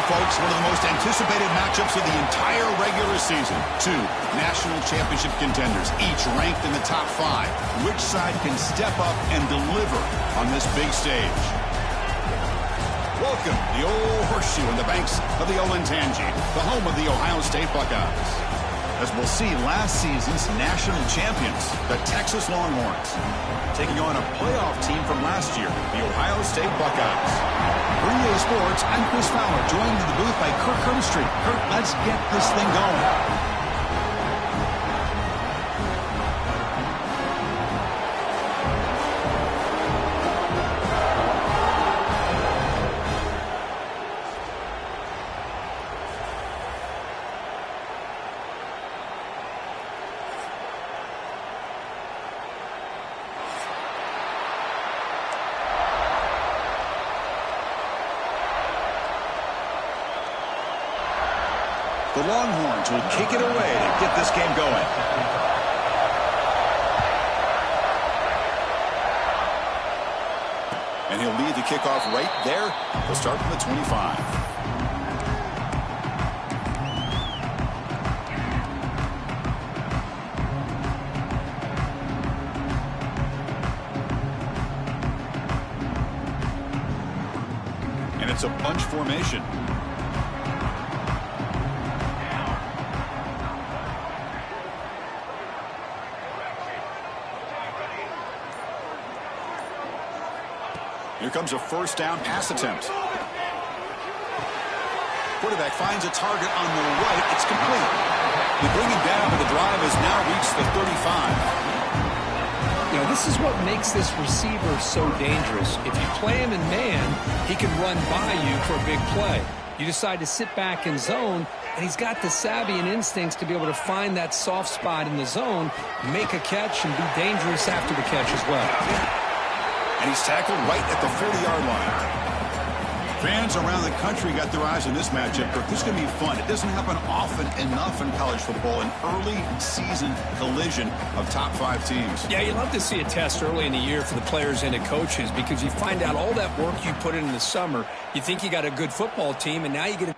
folks, one of the most anticipated matchups of the entire regular season. Two national championship contenders, each ranked in the top 5. Which side can step up and deliver on this big stage? Welcome to the Old Horseshoe on the banks of the Olentangy, the home of the Ohio State Buckeyes. As we'll see, last season's national champions, the Texas Longhorns, taking on a playoff team from last year, the Ohio State Buckeyes. For EA Sports, I'm Chris Fowler, joined in the booth by Kirk Herbstreit. Kirk, let's get this thing going. The Longhorns will kick it away to get this game going. And he'll lead the kickoff right there. He'll start from the 25. And it's a bunch formation. Here comes a first down pass attempt. Quarterback finds a target on the right. It's complete. They bring him down, but the drive has now reached the 35. You know, this is what makes this receiver so dangerous. If you play him in man, he can run by you for a big play. You decide to sit back in zone, and he's got the savvy and instincts to be able to find that soft spot in the zone, make a catch, and be dangerous after the catch as well. And he's tackled right at the 40-yard line. Fans around the country got their eyes on this matchup. This is going to be fun. It doesn't happen often enough in college football, an early season collision of top 5 teams. Yeah, you love to see a test early in the year for the players and the coaches because you find out all that work you put in the summer. You think you got a good football team, and now you get a...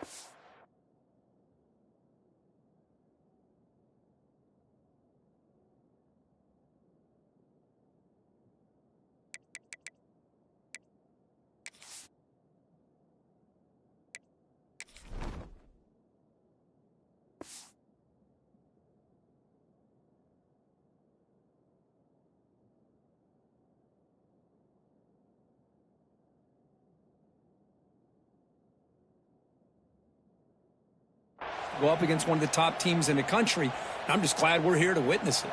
go up against one of the top teams in the country. I'm just glad we're here to witness it.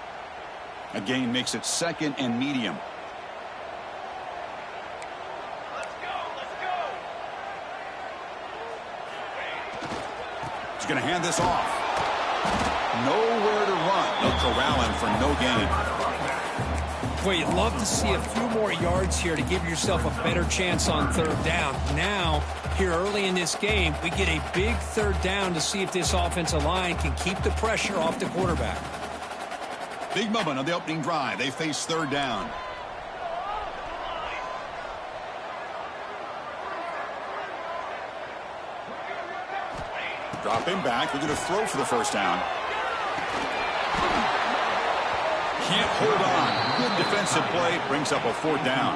A gain makes it 2nd and medium. Let's go. He's going to hand this off. Nowhere to run. They'll corral him for no gain. Boy, you'd love to see a few more yards here to give yourself a better chance on 3rd down. Now, here early in this game, we get a big 3rd down to see if this offensive line can keep the pressure off the quarterback. Big moment on the opening drive. They face 3rd down. Drop him back. We're going to throw for the 1st down. Can't hold on. Good defensive play. Brings up a 4th down.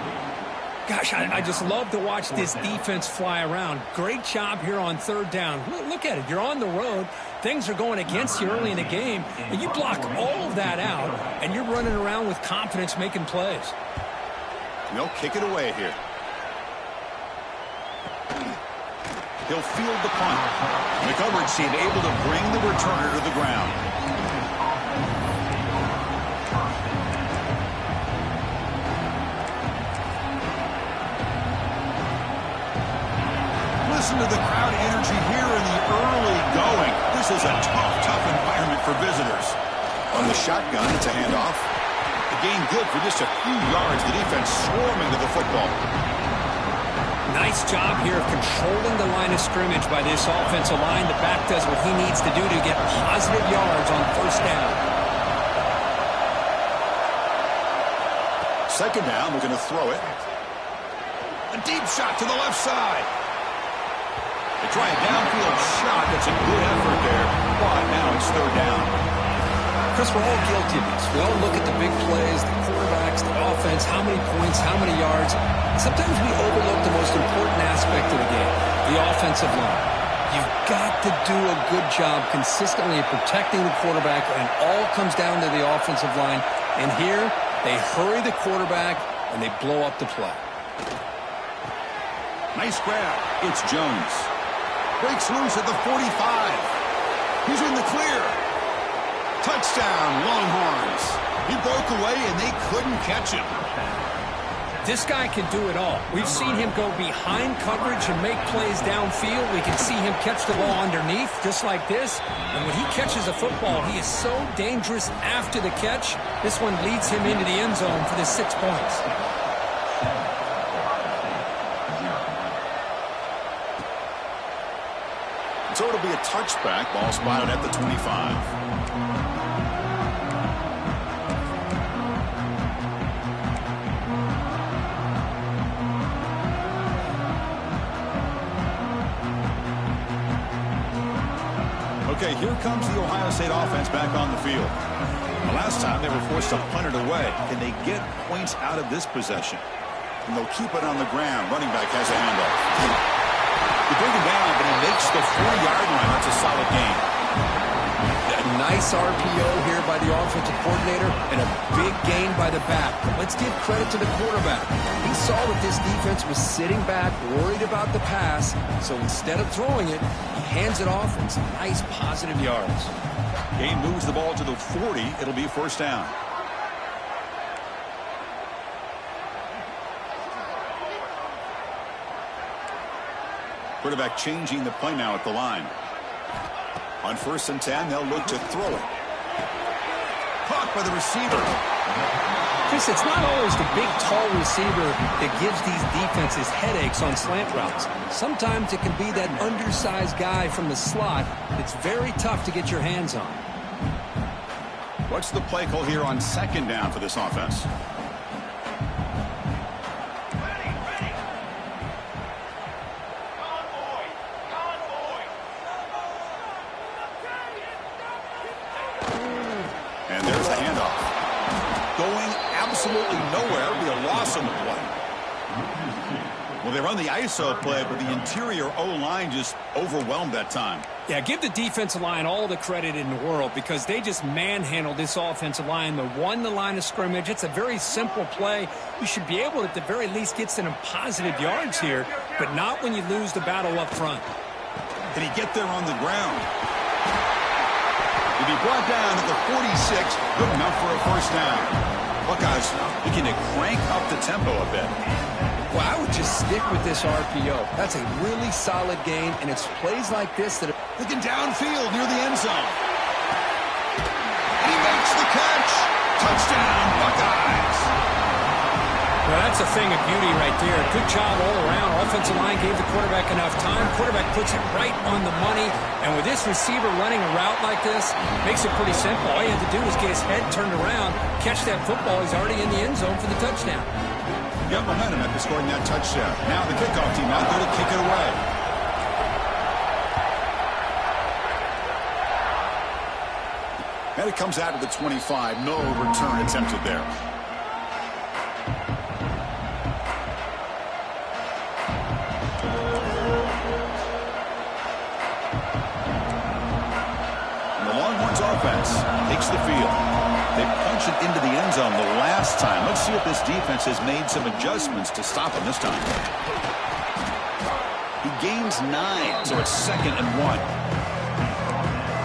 Gosh, I just love to watch this defense fly around. Great job here on 3rd down. Look at it. You're on the road. Things are going against you early in the game. And you block all of that out, and you're running around with confidence making plays. They'll kick it away here. He'll field the punt. The coverage team able to bring the returner to the ground. Listen to the crowd energy here in the early going. This is a tough environment for visitors. On the shotgun, it's a handoff. The gain good for just a few yards. The defense swarming to the football. Nice job here of controlling the line of scrimmage by this offensive line. The back does what he needs to do to get positive yards on 1st down. 2nd down, we're going to throw it. A deep shot to the left side. They try a downfield shot. That's a good effort there. But now it's third down. Chris, we're all guilty of this. We all look at the big plays, the quarterbacks, the offense, how many points, how many yards. Sometimes we overlook the most important aspect of the game, the offensive line. You've got to do a good job consistently of protecting the quarterback, and it all comes down to the offensive line. And here, they hurry the quarterback, and they blow up the play. Nice grab. It's Jones. Breaks loose at the 45. He's in the clear. Touchdown, Longhorns. He broke away, and they couldn't catch him. This guy can do it all. We've seen him go behind coverage and make plays downfield. We can see him catch the ball underneath, just like this. And when he catches a football, he is so dangerous after the catch. This one leads him into the end zone for the 6 points. So it'll be a touchback. Ball spotted at the 25. Okay, here comes the Ohio State offense back on the field. The last time they were forced to punt it away. Can they get points out of this possession? And they'll keep it on the ground. Running back has a handoff. They bring him down, but he makes the 4-yard line. That's a solid gain. A nice RPO here by the offensive coordinator and a big gain by the back. But let's give credit to the quarterback. He saw that this defense was sitting back, worried about the pass, so instead of throwing it, he hands it off and some nice positive yards. Gain moves the ball to the 40. It'll be first down. Quarterback changing the play now at the line. On 1st and 10, they'll look to throw it. Caught by the receiver. Chris, it's not always the big, tall receiver that gives these defenses headaches on slant routes. Sometimes it can be that undersized guy from the slot that's very tough to get your hands on. What's the play call here on 2nd down for this offense? And there's the handoff. Going absolutely nowhere. It'll be a loss on the play. Well, they run the ISO play, but the interior O-line just overwhelmed that time. Yeah, give the defensive line all the credit in the world because they just manhandled this offensive line. They won the line of scrimmage. It's a very simple play. You should be able to, at the very least, get some positive yards here, but not when you lose the battle up front. Did he get there on the ground? He'll be brought down at the 46. Good enough for a first down. Buckeyes looking to crank up the tempo a bit. Well, I would just stick with this RPO. That's a really solid game, and it's plays like this that... Looking downfield near the end zone. He makes the catch. Touchdown, Buckeyes. Well, that's a thing of beauty right there. Good job all around. Offensive line gave the quarterback enough time. Quarterback puts it right on the money. And with this receiver running a route like this, makes it pretty simple. All you have to do is get his head turned around, catch that football. He's already in the end zone for the touchdown. Got momentum after scoring that touchdown. Now the kickoff team out there to kick it away. And it comes out to the 25. No return attempted there. And the Longhorns offense takes the field. They punched it into the end zone the last time. Let's see if this defense has made some adjustments to stop him this time. He gains 9, so it's 2nd and 1.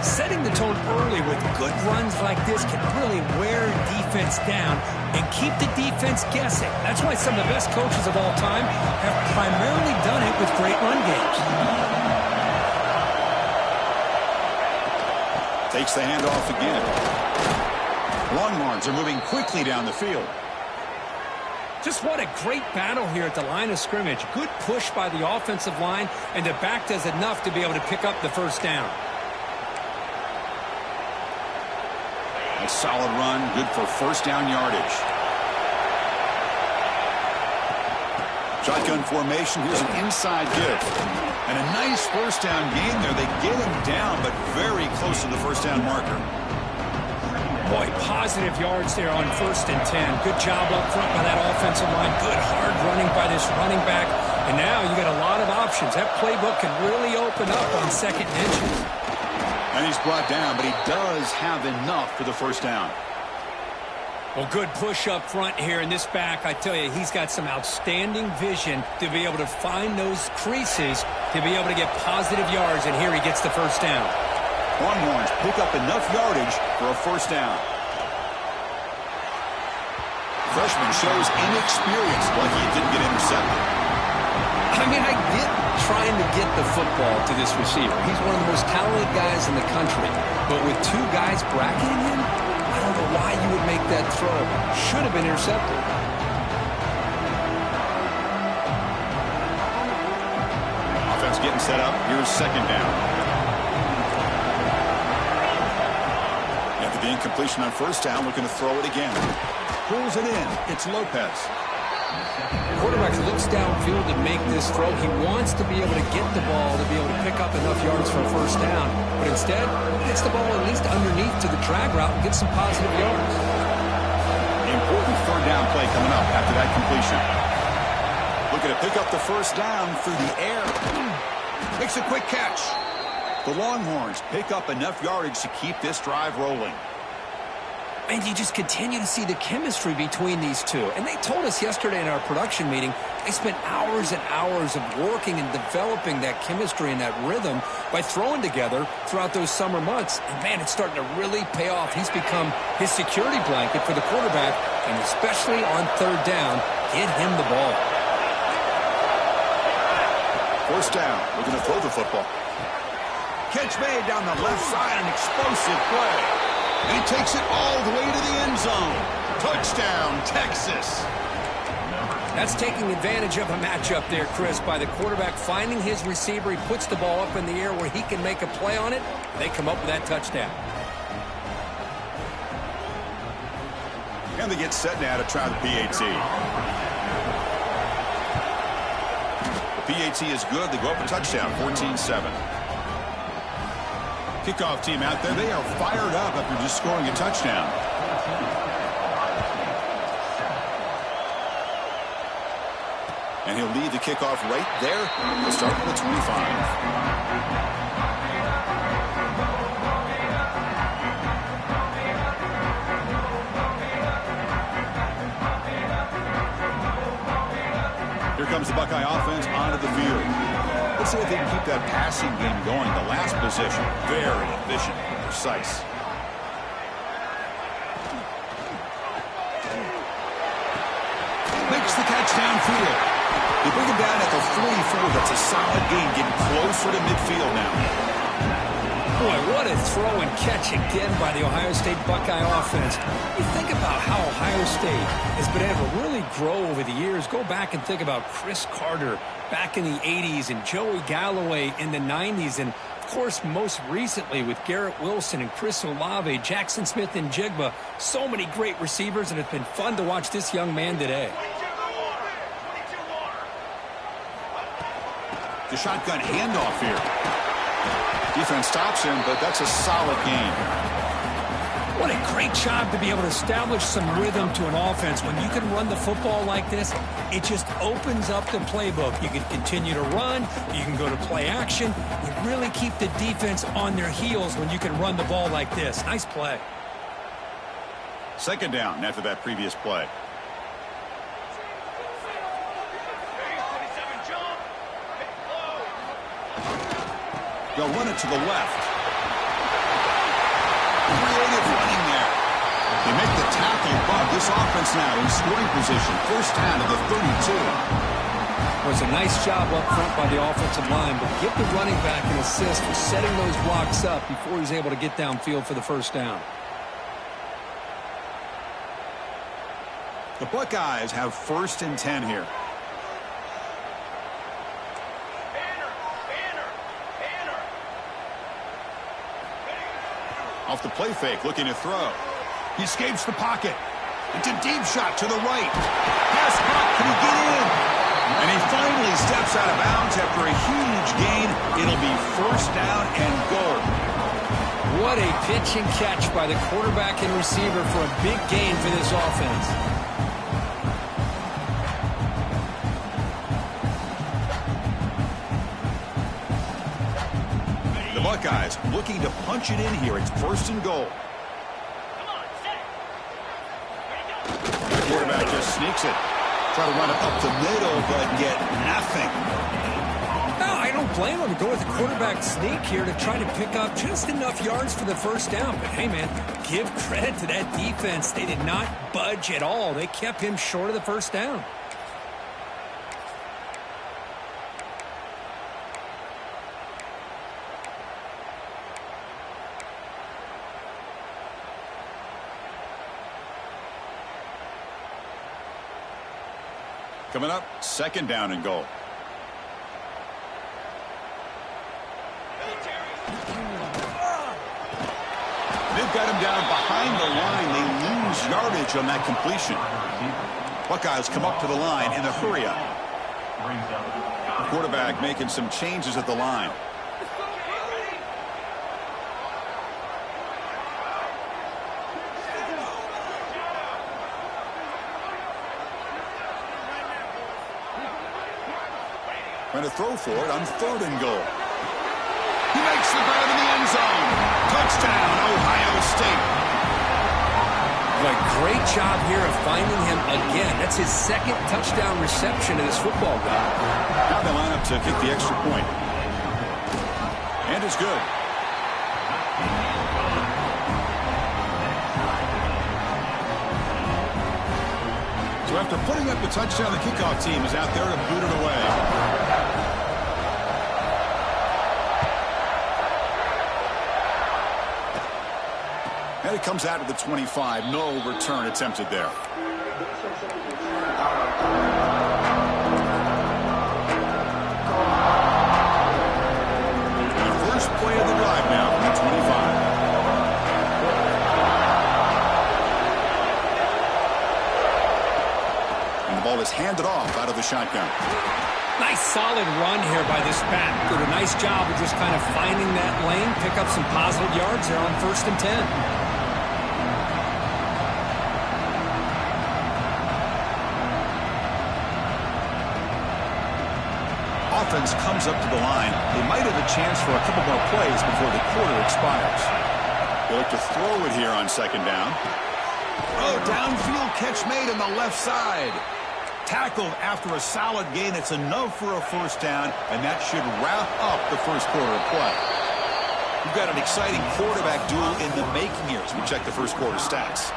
Setting the tone early with good runs like this can really wear defense down and keep the defense guessing. That's why some of the best coaches of all time have primarily done it with great run games. Takes the handoff again. Longhorns are moving quickly down the field. Just what a great battle here at the line of scrimmage. Good push by the offensive line, and the back does enough to be able to pick up the first down. A solid run, good for first down yardage. Shotgun formation, here's an inside give. And a nice first down gain there. They get him down, but very close to the first down marker. Boy, positive yards there on 1st and 10. Good job up front by that offensive line. Good hard running by this running back. And now you got a lot of options. That playbook can really open up on 2nd and inches. And he's brought down, but he does have enough for the first down. Well, good push up front here in this back. I tell you, he's got some outstanding vision to be able to find those creases to be able to get positive yards, and here he gets the first down. Longhorns pick up enough yardage for a first down. Freshman shows inexperience, like he didn't get intercepted. I mean, I get trying to get the football to this receiver. He's one of the most talented guys in the country. But with 2 guys bracketing him, I don't know why you would make that throw. Should have been intercepted. Offense getting set up. Here's 2nd down. After the incompletion on first down, looking to throw it again. Pulls it in. It's Lopez. Quarterback looks downfield to make this throw. He wants to be able to get the ball to be able to pick up enough yards for a first down. But instead, he gets the ball at least underneath to the drag route and gets some positive yards. Important 3rd down play coming up after that completion. Looking to pick up the first down through the air. Makes a quick catch. The Longhorns pick up enough yardage to keep this drive rolling. And you just continue to see the chemistry between these two. And they told us yesterday in our production meeting, they spent hours and hours of working and developing that chemistry and that rhythm by throwing together throughout those summer months. And, man, it's starting to really pay off. He's become his security blanket for the quarterback, and especially on 3rd down, get him the ball. First down, looking to throw the football. Catch made down the left side, an explosive play. And he takes it all the way to the end zone. Touchdown, Texas. That's taking advantage of a matchup there, Chris, by the quarterback finding his receiver. He puts the ball up in the air where he can make a play on it. They come up with that touchdown. And they get set now to try the PAT. The PAT is good. They go up a touchdown, 14-7. Kickoff team out there. They are fired up after just scoring a touchdown. And he'll lead the kickoff right there. He'll start at the 25. Here comes the Buckeye offense onto the field. Let's see if they can keep that passing game going. The last possession, very efficient and precise. Makes the catch downfield. They bring him down at the 44. That's a solid gain, getting closer to midfield now. Boy, what a throw and catch again by the Ohio State Buckeye offense. You think about how Ohio State has been able to really grow over the years. Go back and think about Chris Carter back in the 80s and Joey Galloway in the 90s. And, of course, most recently with Garrett Wilson and Chris Olave, Jackson Smith and Jigba. So many great receivers, and it's been fun to watch this young man today. The shotgun handoff here. Defense stops him, but that's a solid gain. What a great job to be able to establish some rhythm to an offense. When you can run the football like this, it just opens up the playbook. You can continue to run. You can go to play action. You really keep the defense on their heels when you can run the ball like this. Nice play. 2nd down after that previous play. They'll run it to the left. Creative running there. They make the tackle, but this offense now in scoring position. First down to the 32. Well, it's a nice job up front by the offensive line, but give the running back an assist for setting those blocks up before he's able to get downfield for the first down. The Buckeyes have 1st and 10 here. Off the play fake, looking to throw. He escapes the pocket. It's a deep shot to the right. Pass caught. Can he get in? And he finally steps out of bounds after a huge gain. It'll be first down and goal. What a pitch and catch by the quarterback and receiver for a big gain for this offense. The Buckeyes looking to punch it in here. It's first and goal. The quarterback just sneaks it. Try to run it up the middle, but get nothing. No, I don't blame him to go with the quarterback sneak here to try to pick up just enough yards for the first down. But, hey, man, give credit to that defense. They did not budge at all. They kept him short of the first down. Coming up, second down and goal. They've got him down behind the line. They lose yardage on that completion. Buckeyes come up to the line in a hurry up. Quarterback making some changes at the line. Trying to throw for it on third and goal. He makes the grab in the end zone. Touchdown, Ohio State. But great job here of finding him again. That's his second touchdown reception of this football game. Now they line up to kick the extra point. And it's good. So after putting up the touchdown, the kickoff team is out there to boot it away. And it comes out of the 25. No return attempted there. The first play of the drive now from the 25. And the ball is handed off out of the shotgun. Nice solid run here by this back. Did a nice job of just kind of finding that lane, pick up some positive yards there on first and 10. Offense comes up to the line. They might have a chance for a couple more plays before the quarter expires. They look to throw it here on second down. Oh, downfield catch made on the left side. Tackled after a solid gain. It's enough for a first down, and that should wrap up the first quarter of play. We've got an exciting quarterback duel in the making here as we check the first quarter stats.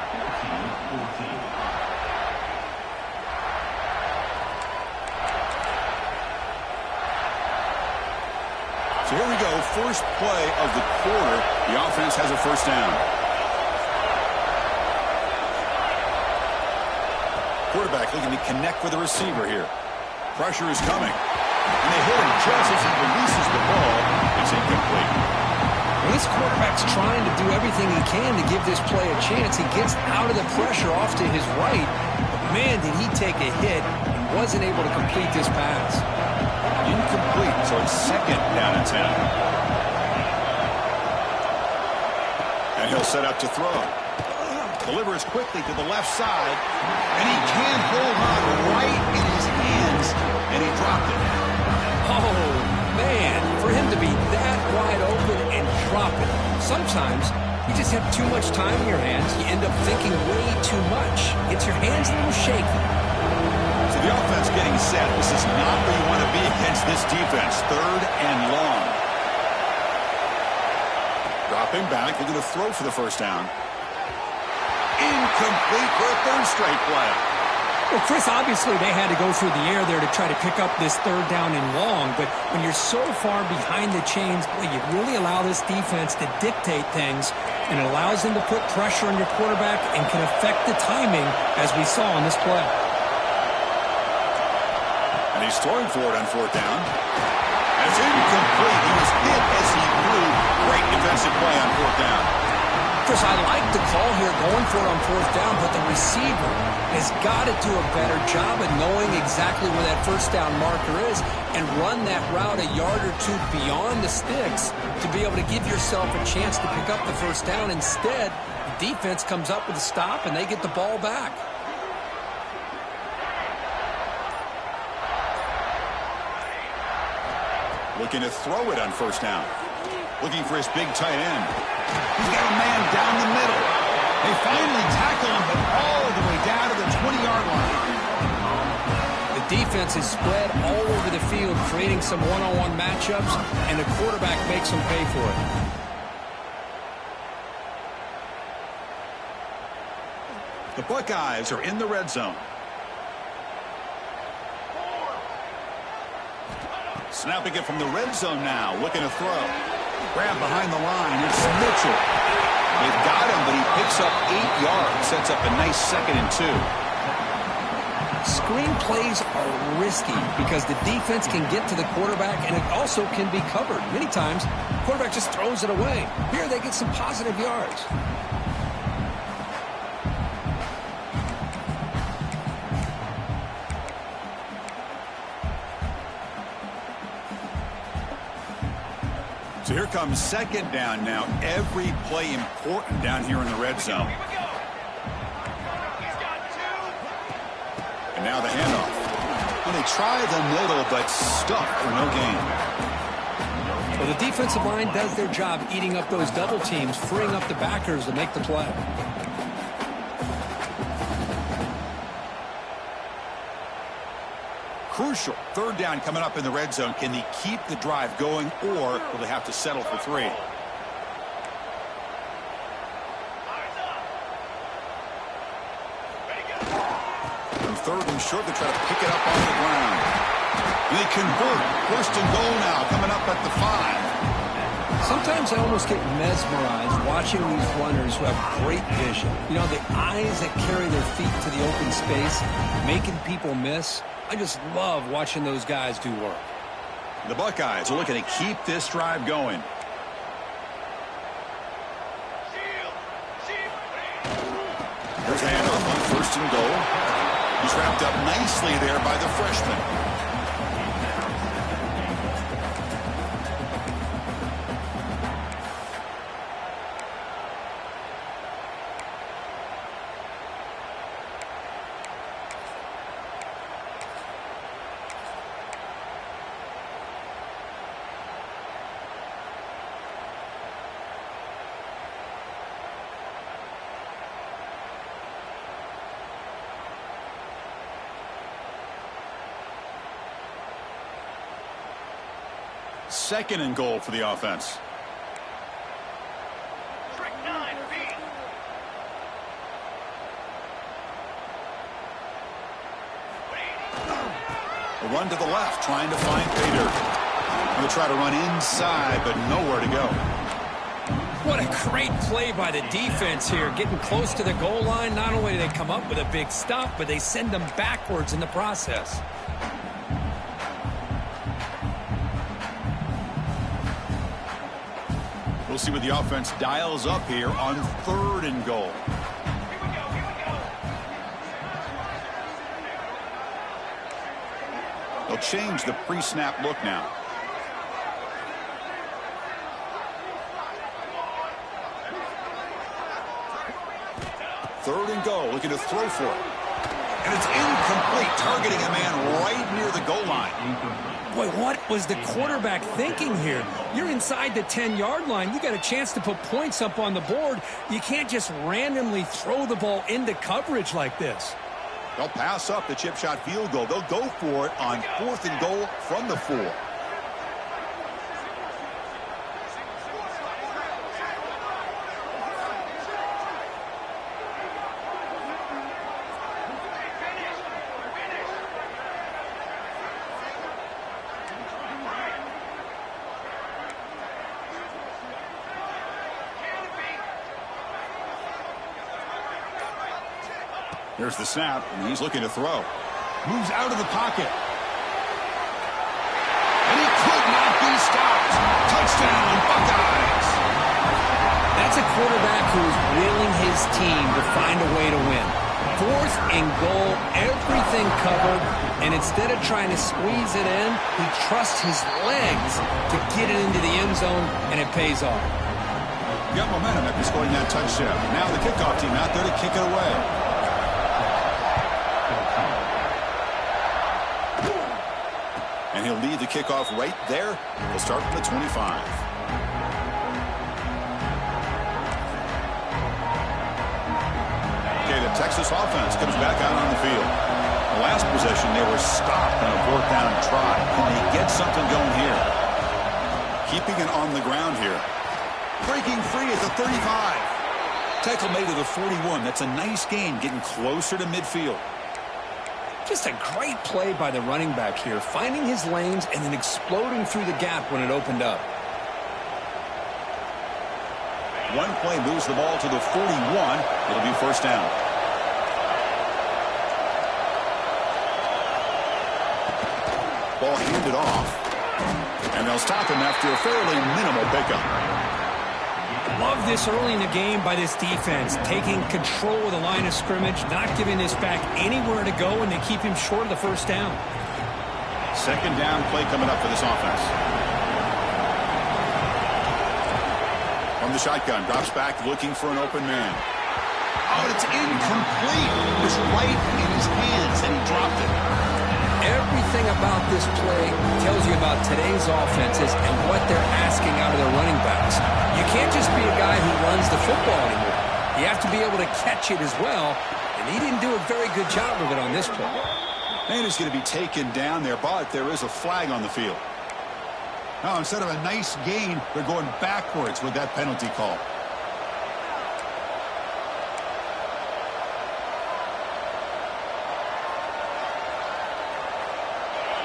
So here we go, first play of the quarter. The offense has a first down. Quarterback looking to connect with the receiver here. Pressure is coming. And they hit him just as he releases the ball. It's incomplete. Well, this quarterback's trying to do everything he can to give this play a chance. He gets out of the pressure off to his right. But man, did he take a hit and wasn't able to complete this pass. Incomplete, so it's second down and 10. And he'll set up to throw. Delivers quickly to the left side, and he can't hold on right in his hands, and he dropped it. Oh, man, for him to be that wide open and drop it. Sometimes you just have too much time in your hands. You end up thinking way too much. Gets your hands a little shaky. So the offense getting set. This is not where you want to be against this defense. Third and long. Dropping back, looking to throw for the first down. Incomplete for a third straight play. Well, Chris, obviously they had to go through the air there to try to pick up this third down and long, but when you're so far behind the chains, boy, you really allow this defense to dictate things, and it allows them to put pressure on your quarterback and can affect the timing, as we saw on this play. And he's throwing for it on fourth down. That's incomplete. He was hit as he threw. Great defensive play on fourth down. Chris, I like the call here going for it on fourth down, but the receiver has got to do a better job of knowing exactly where that first down marker is and run that route a yard or two beyond the sticks to be able to give yourself a chance to pick up the first down. Instead, the defense comes up with a stop and they get the ball back. Looking to throw it on first down. Looking for his big tight end. He's got a man down the middle. They finally tackle him, but all the way down to the 20-yard line. The defense is spread all over the field, creating some one-on-one matchups, and the quarterback makes them pay for it. The Buckeyes are in the red zone. Snapping it from the red zone now, looking to throw. Grab behind the line, it's Mitchell. They've got him, but he picks up 8 yards. Sets up a nice 2nd and 2. Screen plays are risky because the defense can get to the quarterback, and it also can be covered. Many times, the quarterback just throws it away. Here they get some positive yards. So here comes 2nd down now. Every play important down here in the red zone. And now the handoff. Well, they try the middle, but stuck for no gain. Well, the defensive line does their job eating up those double teams, freeing up the backers to make the play. Crucial. 3rd down coming up in the red zone. Can they keep the drive going, or will they have to settle for 3? And 3rd and short, they try to pick it up on the ground. They convert. 1st and goal now, coming up at the 5. Sometimes I almost get mesmerized watching these runners who have great vision. You know, the eyes that carry their feet to the open space, making people miss. I just love watching those guys do work. The Buckeyes are looking to keep this drive going. Here's a handoff on 1st and goal. He's wrapped up nicely there by the freshman. Second and goal for the offense. Trick 9B. A run to the left, trying to find pay dirt. Going to try to run inside, but nowhere to go. What a great play by the defense here, getting close to the goal line. Not only do they come up with a big stop, but they send them backwards in the process. We'll see what the offense dials up here on 3rd and goal. They'll change the pre-snap look now. Third and goal, looking to throw for it. And it's incomplete, targeting a man right near the goal line. Boy, what was the quarterback thinking here? You're inside the 10-yard line. You got a chance to put points up on the board. You can't just randomly throw the ball into coverage like this. They'll pass up the chip shot field goal. They'll go for it on 4th and goal from the 4. Here's the snap, and he's looking to throw. Moves out of the pocket. And he could not be stopped. Touchdown, Buckeyes. That That's a quarterback who is willing his team to find a way to win. 4th and goal, everything covered, and instead of trying to squeeze it in, he trusts his legs to get it into the end zone, and it pays off. Got momentum after scoring that touchdown. Now the kickoff team out there to kick it away. And he'll lead the kickoff right there. He'll start from the 25. Okay, the Texas offense comes back out on the field. The last possession, they were stopped on a 4th down try. Can they get something going here? Keeping it on the ground here. Breaking free at the 35. Tackle made to the 41. That's a nice gain, getting closer to midfield. Just a great play by the running back here, finding his lanes and then exploding through the gap when it opened up. One play moves the ball to the 41. It'll be 1st down. Ball handed off. And they'll stop him after a fairly minimal pickup. Love this early in the game by this defense, taking control of the line of scrimmage, not giving this back anywhere to go, and they keep him short of the 1st down. 2nd down play coming up for this offense. From the shotgun, drops back looking for an open man. Oh, it's incomplete. It was right in his hands, and he dropped it. Everything about this play tells you about today's offenses and what they're asking out of their running backs. You can't just be a guy who runs the football anymore. You have to be able to catch it as well, and he didn't do a very good job of it on this play. And he's going to be taken down there, but there is a flag on the field. Now, instead of a nice gain, they're going backwards with that penalty call.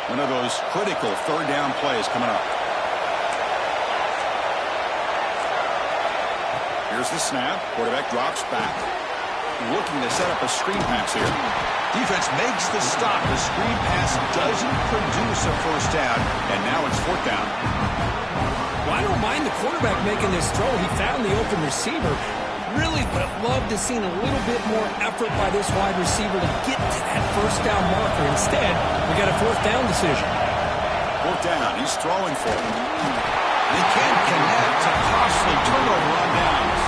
One of those critical 3rd down plays coming up. Here's the snap. Quarterback drops back. Looking to set up a screen pass here. Defense makes the stop. The screen pass doesn't produce a 1st down, and now it's 4th down. Well, I don't mind the quarterback making this throw. He found the open receiver. Really would have loved to have seen a little bit more effort by this wide receiver to get to that 1st down marker. Instead, we got a 4th down decision. 4th down. He's throwing for it. He can't connect. A costly turnover on downs.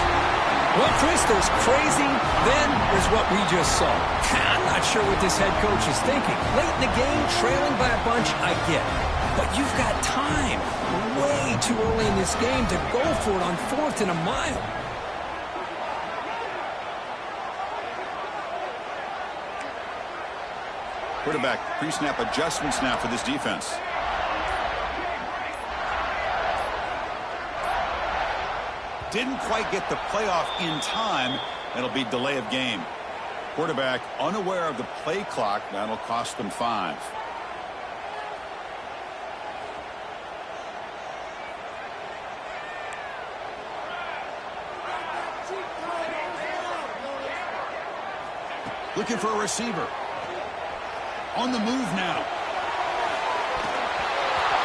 Well, Chris, there's crazy, then there's what we just saw. I'm not sure what this head coach is thinking. Late in the game, trailing by a bunch, I get it. But you've got time, way too early in this game, to go for it on 4th and a mile. Quarterback pre-snap adjustments now for this defense. Didn't quite get the playoff in time. It'll be delay of game. Quarterback unaware of the play clock. That'll cost them 5. Looking for a receiver. On the move now.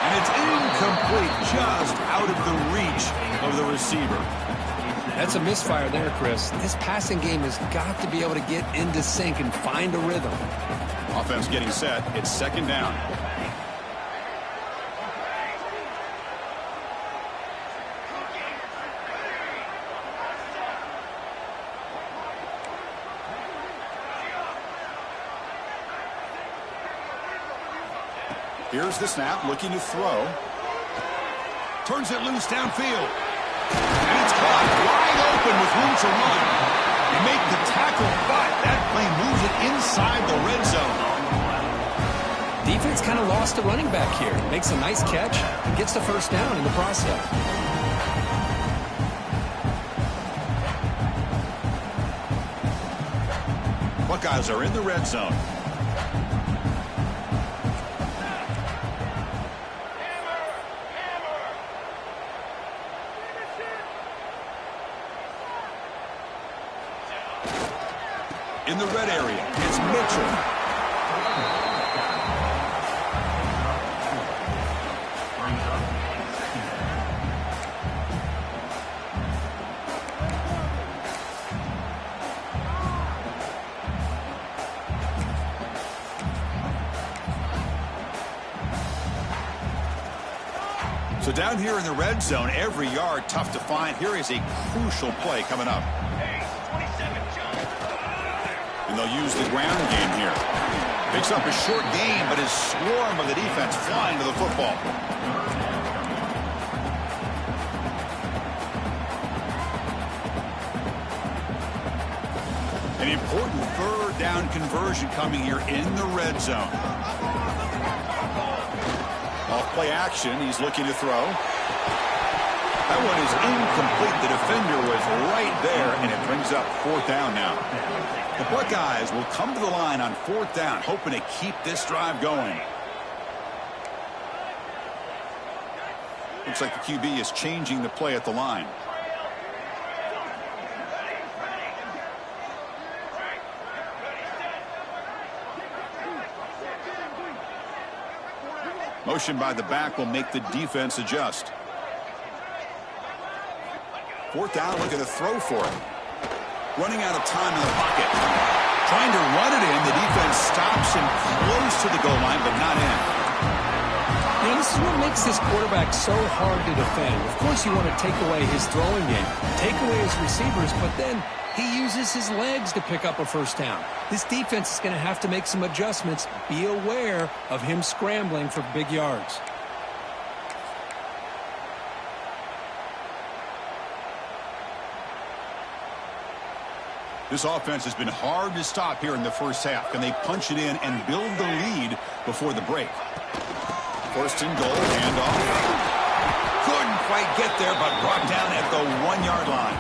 And it's incomplete, just out of the reach of the receiver. That's a misfire there, Chris. This passing game has got to be able to get into sync and find a rhythm. Offense getting set. It's 2nd down. Here's the snap, looking to throw. Turns it loose downfield. And it's caught wide open with room to run. They make the tackle, but that play moves it inside the red zone. Defense kind of lost the running back here. Makes a nice catch and gets the 1st down in the process. Buckeyes are in the red zone. In the red area, it's Mitchell. So down here in the red zone, every yard tough to find. Here is a crucial play coming up. And they'll use the ground game here. Picks up a short gain, but his swarm of the defense flying to the football. An important third down conversion coming here in the red zone. Off play action, he's looking to throw. That one is incomplete. The defender was right there, and it brings up fourth down now. The Buckeyes will come to the line on fourth down, hoping to keep this drive going. Looks like the QB is changing the play at the line. Motion by the back will make the defense adjust. Fourth down, looking to throw for it. Running out of time in the pocket. Trying to run it in. The defense stops him close to the goal line, but not in. You know, this is what makes this quarterback so hard to defend. Of course, you want to take away his throwing game, take away his receivers, but then he uses his legs to pick up a first down. This defense is going to have to make some adjustments. Be aware of him scrambling for big yards. This offense has been hard to stop here in the first half. Can they punch it in and build the lead before the break? First and goal, handoff. Couldn't quite get there, but brought down at the 1-yard line.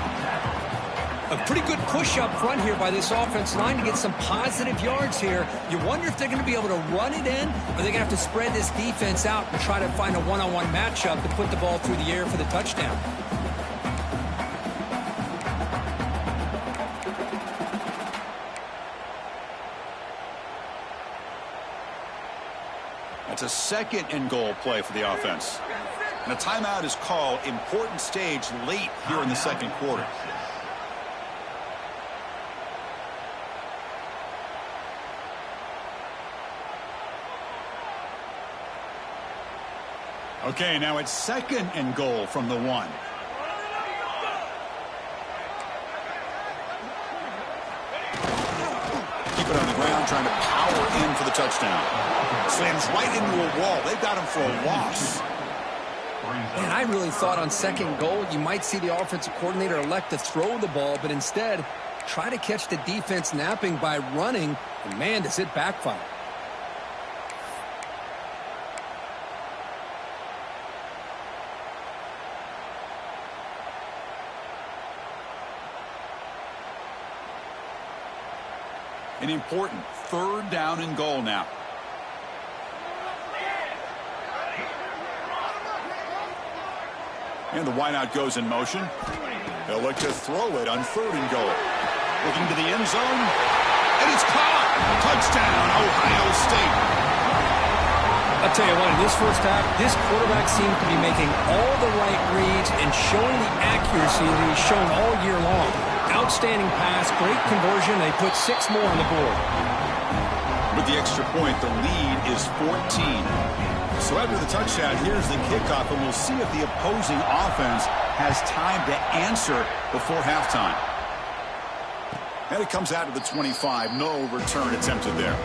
A pretty good push up front here by this offense line to get some positive yards here. You wonder if they're going to be able to run it in, or they're going to have to spread this defense out and try to find a one-on-one matchup to put the ball through the air for the touchdown. That's a second and goal play for the offense. And a timeout is called. Important stage late here in the second quarter. Okay, now it's second and goal from the 1. Keep it on the ground, trying to power in for the touchdown. Slams right into a wall. They've got him for a loss. Man, I really thought on second goal you might see the offensive coordinator elect to throw the ball, but instead try to catch the defense napping by running, and man, does it backfire. An important third down and goal now. And the wideout goes in motion. They'll look to throw it on third and goal. Looking to the end zone. And it's caught. Touchdown, Ohio State. I'll tell you what, in this first half, this quarterback seems to be making all the right reads and showing the accuracy that he's shown all year long. Outstanding pass, great conversion. They put 6 more on the board. With the extra point, the lead is 14. So after the touchdown, here's the kickoff, and we'll see if the opposing offense has time to answer before halftime. And it comes out of the 25. No return attempted there.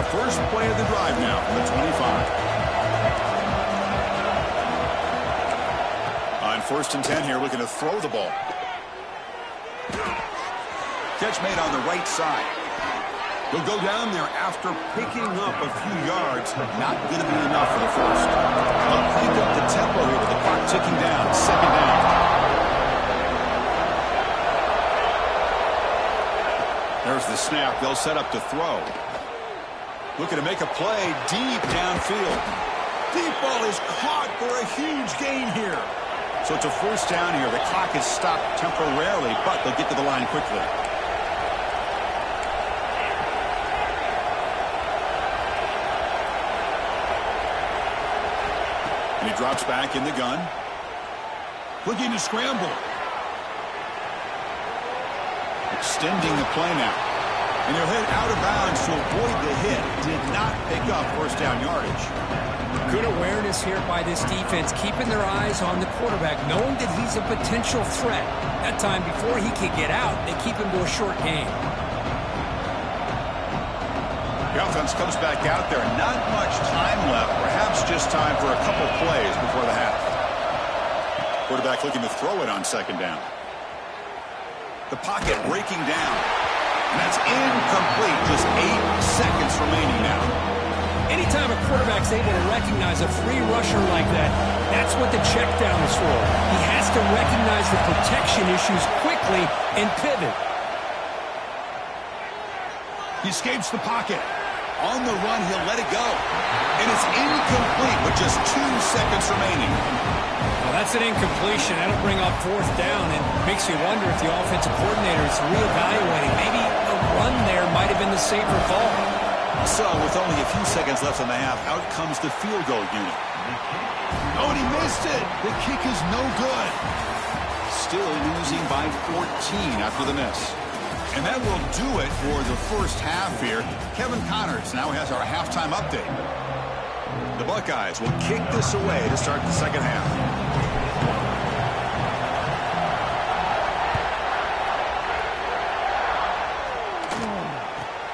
First play of the drive now from the 25. On first and 10 here, looking to throw the ball. Catch made on the right side. He'll go down there after picking up a few yards. Not going to be enough for the first. They'll crank up the tempo here with the clock ticking down. Second down. There's the snap. They'll set up to throw. Looking to make a play deep downfield. Deep ball is caught for a huge gain here. So it's a first down here. The clock is stopped temporarily, but they'll get to the line quickly. And he drops back in the gun. Looking to scramble. Extending the play now. And he'll hit out of bounds to avoid the hit. Did not pick up first down yardage. Good awareness here by this defense, keeping their eyes on the quarterback, knowing that he's a potential threat. That time before he could get out, they keep him to a short gain. The offense comes back out there. Not much time left. Perhaps just time for a couple plays before the half. Quarterback looking to throw it on second down. The pocket breaking down. And that's incomplete. Just 8 seconds remaining now. Anytime a quarterback's able to recognize a free rusher like that, that's what the check down is for. He has to recognize the protection issues quickly and pivot. He escapes the pocket. On the run, he'll let it go. And it's incomplete with just 2 seconds remaining. Well, that's an incompletion. That'll bring up fourth down and makes you wonder if the offensive coordinator is reevaluating. Maybe a run there might have been the safer call. So, with only a few seconds left in the half, out comes the field goal unit. Oh, and he missed it. The kick is no good. Still losing by 14 after the miss. And that will do it for the first half here. Kevin Connors now has our halftime update. The Buckeyes will kick this away to start the second half.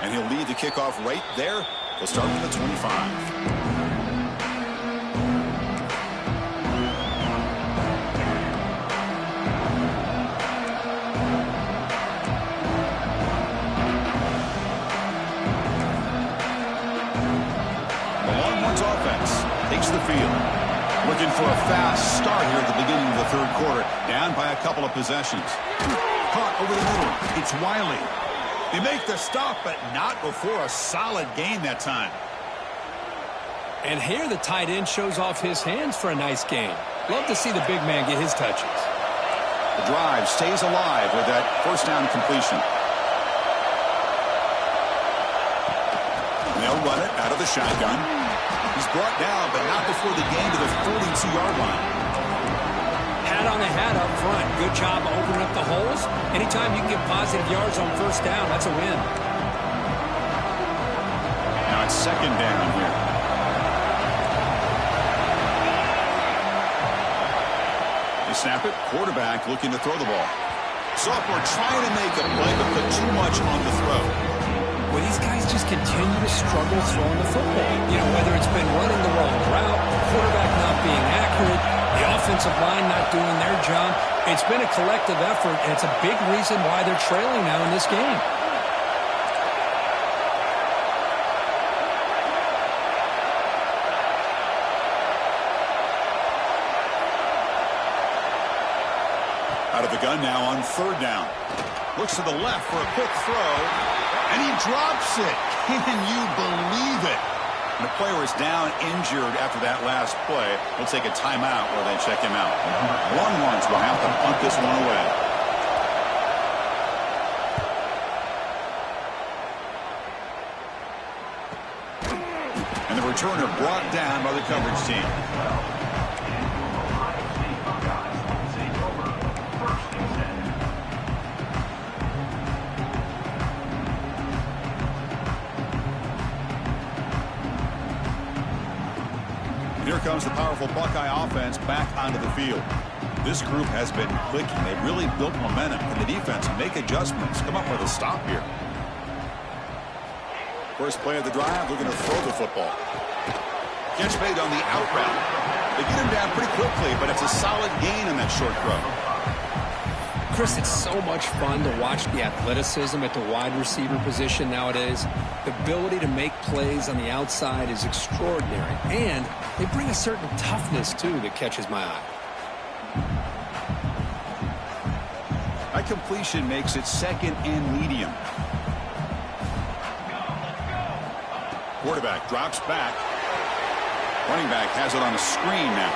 And he'll lead the kickoff right there. They'll start from the 25. Takes the field. Looking for a fast start here at the beginning of the third quarter. Down by a couple of possessions. Caught over the middle. It's Wiley. They make the stop, but not before a solid gain that time. And here the tight end shows off his hands for a nice gain. Love to see the big man get his touches. The drive stays alive with that first down completion. And they'll run it out of the shotgun. He's brought down, but not before the gain to the 42-yard line. Hat on the hat up front. Good job opening up the holes. Anytime you can get positive yards on first down, that's a win. Now it's second down here. They snap it. Quarterback looking to throw the ball. Sophomore trying to make a play, but put too much on the throw. Well, these guys just continue to struggle throwing the football. You know, whether it's been running the wrong route, the quarterback not being accurate, the offensive line not doing their job. It's been a collective effort, and it's a big reason why they're trailing now in this game. Out of the gun now on third down. Looks to the left for a quick throw. And he drops it. Can you believe it? And the player is down injured after that last play. We'll take a timeout while they check him out. Longhorns will have to punt this one away. And the returner brought down by the coverage team. Here comes the powerful Buckeye offense back onto the field. This group has been clicking. They've really built momentum. Can the defense make adjustments? Come up with a stop here. First play of the drive, looking to throw the football. Catch made on the out route. They get him down pretty quickly, but it's a solid gain in that short throw. Chris, it's so much fun to watch the athleticism at the wide receiver position nowadays. The ability to make plays on the outside is extraordinary. And they bring a certain toughness, too, that catches my eye. That completion makes it second and medium. Quarterback drops back. Running back has it on a screen now.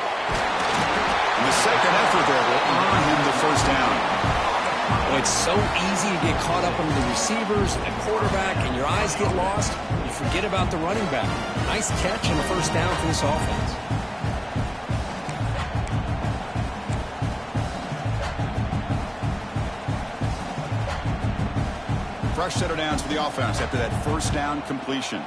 And the second effort there will earn him the first down. Well, it's so easy to get caught up on the receivers and the quarterback, and your eyes get lost. You forget about the running back. Nice catch and a first down for this offense. fresh set of downs for the offense after that first down completion.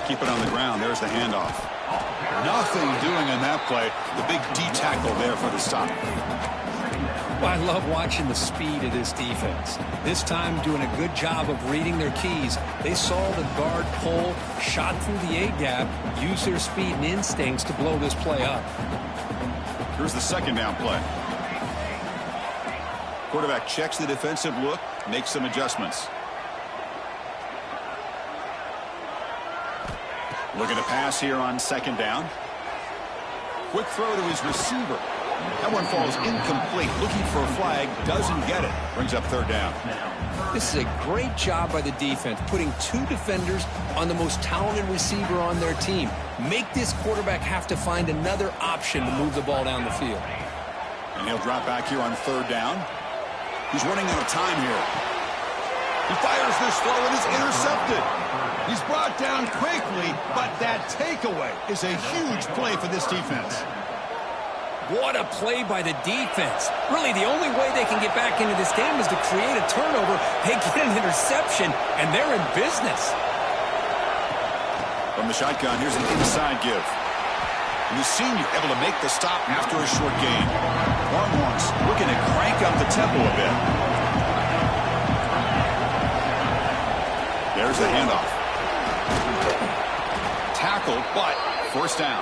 Keep it on the ground. There's the handoff. Nothing doing on that play. The big D tackle there for the stop. Well, I love watching the speed of this defense. This time doing a good job of reading their keys. They saw the guard pull, shot through the A-gap, used their speed and instincts to blow this play up. Here's the second down play. Quarterback checks the defensive look, makes some adjustments. Looking to pass here on second down. Quick throw to his receiver. That one falls incomplete. Looking for a flag. Doesn't get it. Brings up third down. This is a great job by the defense, putting two defenders on the most talented receiver on their team. Make this quarterback have to find another option to move the ball down the field. And he'll drop back here on third down. He's running out of time here. He fires this throw and is intercepted. He's brought down quickly, but that takeaway is a huge play for this defense. What a play by the defense. Really, the only way they can get back into this game is to create a turnover. They get an interception, and they're in business. From the shotgun, here's an inside give. And the senior able to make the stop after a short gain. Longhorns looking to crank up the tempo a bit. There's the handoff. Tackled, but first down.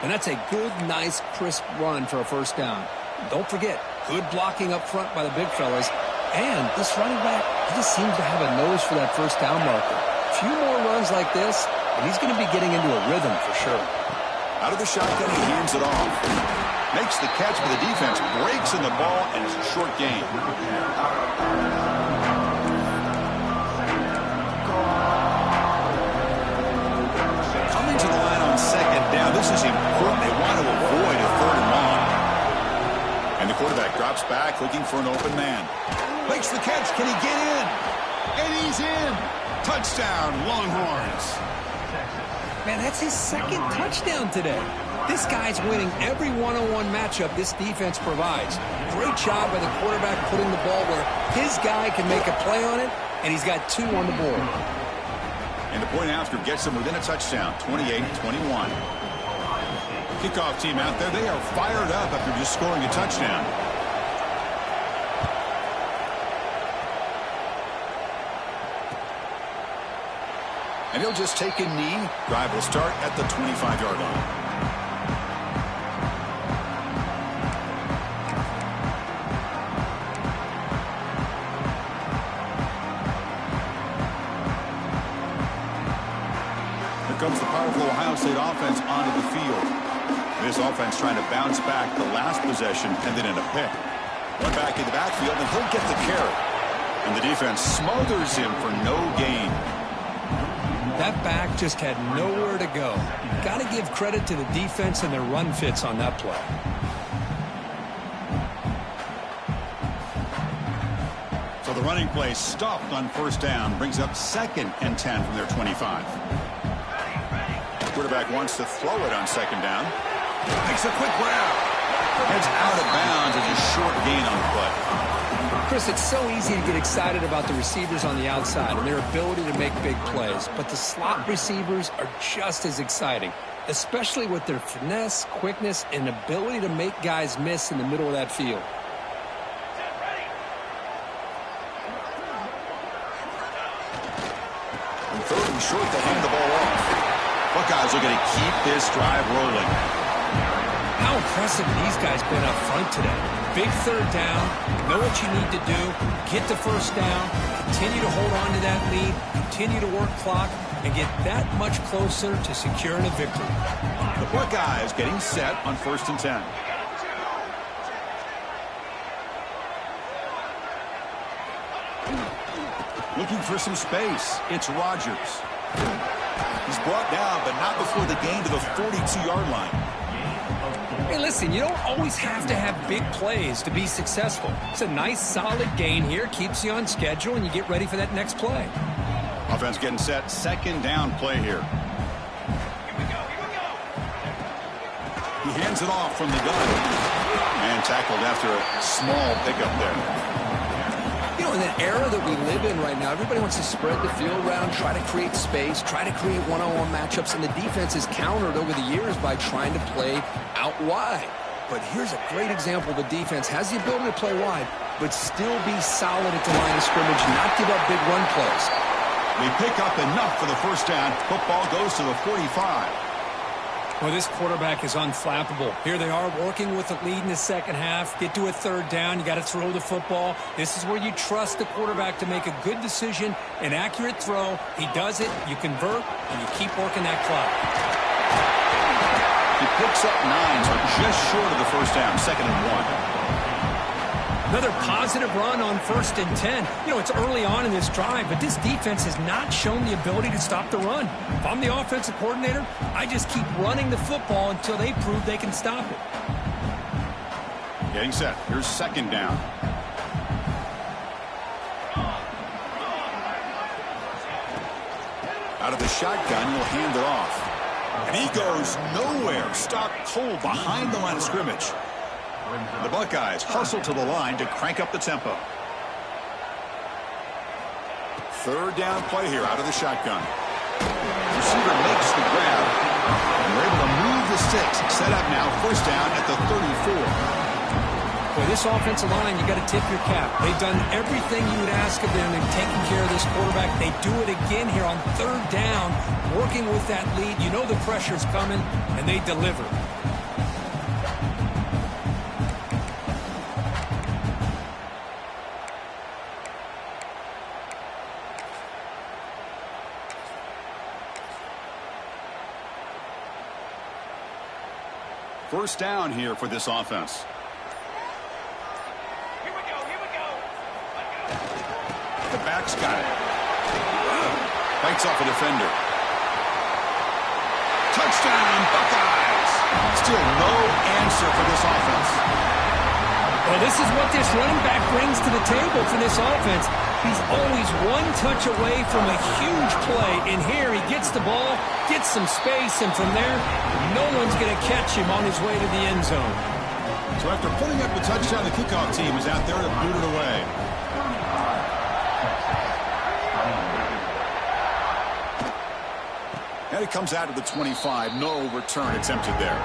And that's a good, nice, crisp run for a first down. Don't forget, good blocking up front by the big fellas. And this running back, he just seems to have a nose for that first down marker. A few more runs like this, and he's going to be getting into a rhythm for sure. Out of the shotgun, he hands it off. Makes the catch, but the defense breaks in the ball, and it's a short gain. Coming to the line on second down. This is important. They want to avoid a third and long. And the quarterback drops back, looking for an open man. Makes the catch. Can he get in? And he's in. Touchdown, Longhorns. Man, that's his second touchdown today. This guy's winning every one-on-one matchup this defense provides. Great job by the quarterback putting the ball where his guy can make a play on it, and he's got two on the board. And the point after gets them within a touchdown, 28-21. Kickoff team out there, they are fired up after just scoring a touchdown. And he'll just take a knee. Drive will start at the 25-yard line. Comes the powerful Ohio State offense onto the field. This offense trying to bounce back the last possession and then in a pick. One back in the backfield, and he'll get the carry. And the defense smothers him for no gain. That back just had nowhere to go. Got to give credit to the defense and their run fits on that play. So the running play stopped on first down, brings up 2nd and 10 from their 25. Quarterback wants to throw it on second down. Makes a quick grab. Heads out of bounds as a short gain on the play. Chris, it's so easy to get excited about the receivers on the outside and their ability to make big plays. But the slot receivers are just as exciting, especially with their finesse, quickness, and ability to make guys miss in the middle of that field. And third and short, they hand the ball off. Buckeyes are going to keep this drive rolling. How impressive these guys been up front today. Big third down, know what you need to do, get the first down, continue to hold on to that lead, continue to work clock, and get that much closer to securing a victory. The Buckeyes getting set on 1st and 10. Looking for some space. It's Rodgers. He's brought down, but not before the gain to the 42-yard line. Hey, listen, you don't always have to have big plays to be successful. It's a nice, solid gain here, keeps you on schedule, and you get ready for that next play. Offense getting set, 2nd down play here. Here we go, here we go. Hands it off from the gun. And tackled after a small pickup there. You know, in an era that we live in right now, everybody wants to spread the field around, try to create space, try to create one-on-one matchups, and the defense is countered over the years by trying to play out wide. But here's a great example of a defense has the ability to play wide, but still be solid at the line of scrimmage, not give up big run plays. We pick up enough for the first down. Football goes to the 45. Well, this quarterback is unflappable. Here they are working with the lead in the second half. Get to a third down. You got to throw the football. This is where you trust the quarterback to make a good decision, an accurate throw. He does it. You convert, and you keep working that clock. He picks up 9, so just short of the first down, 2nd and 1. Another positive run on 1st and 10. You know, it's early on in this drive, but this defense has not shown the ability to stop the run. If I'm the offensive coordinator, I just keep running the football until they prove they can stop it. Getting set. Here's 2nd down. Out of the shotgun, he'll hand it off. And he goes nowhere. Stopped cold behind the line of scrimmage. The Buckeyes hustle to the line to crank up the tempo. 3rd down play here out of the shotgun. Receiver makes the grab. And we're able to move the sticks. Set up now, 1st down at the 34. Boy, this offensive line, you got to tip your cap. They've done everything you would ask of them in taking care of this quarterback. They do it again here on 3rd down, working with that lead. You know the pressure's coming, and they deliver. First down here for this offense. Here we go. The back's got it. Bites off a defender. Touchdown, Buckeyes. Still no answer for this offense. Well, this is what this running back brings to the table for this offense. He's always one touch away from a huge play. And here he gets the ball, gets some space, and from there, no one's going to catch him on his way to the end zone. So after putting up the touchdown, the kickoff team is out there to boot it away. And it comes out of the 25. No return attempted there.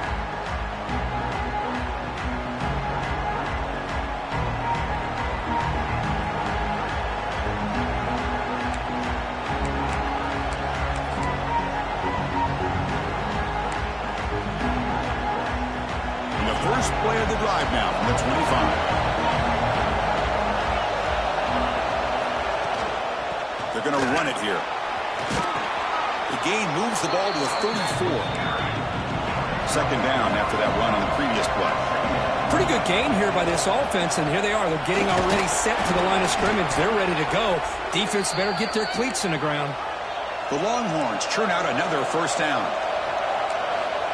First play of the drive now from the 25. They're going to run it here. The gain moves the ball to the 34. 2nd down after that run on the previous play. Pretty good gain here by this offense, and here they are. They're getting already set to the line of scrimmage. They're ready to go. Defense better get their cleats in the ground. The Longhorns churn out another 1st down.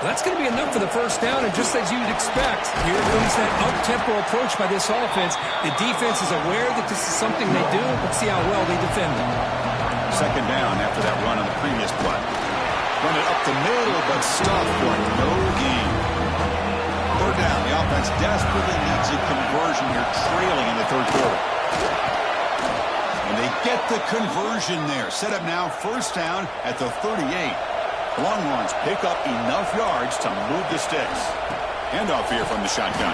That's going to be enough for the 1st down, and just as you'd expect, here comes that up-tempo approach by this offense. The defense is aware that this is something they do. Let's see how well they defend it. 2nd down after that run on the previous play. Run it up the middle, but stuffed for no gain. 3rd down. The offense desperately needs a conversion here, trailing in the 3rd quarter. And they get the conversion there. Set up now, 1st down at the 38. Longhorns pick up enough yards to move the sticks. Handoff here from the shotgun.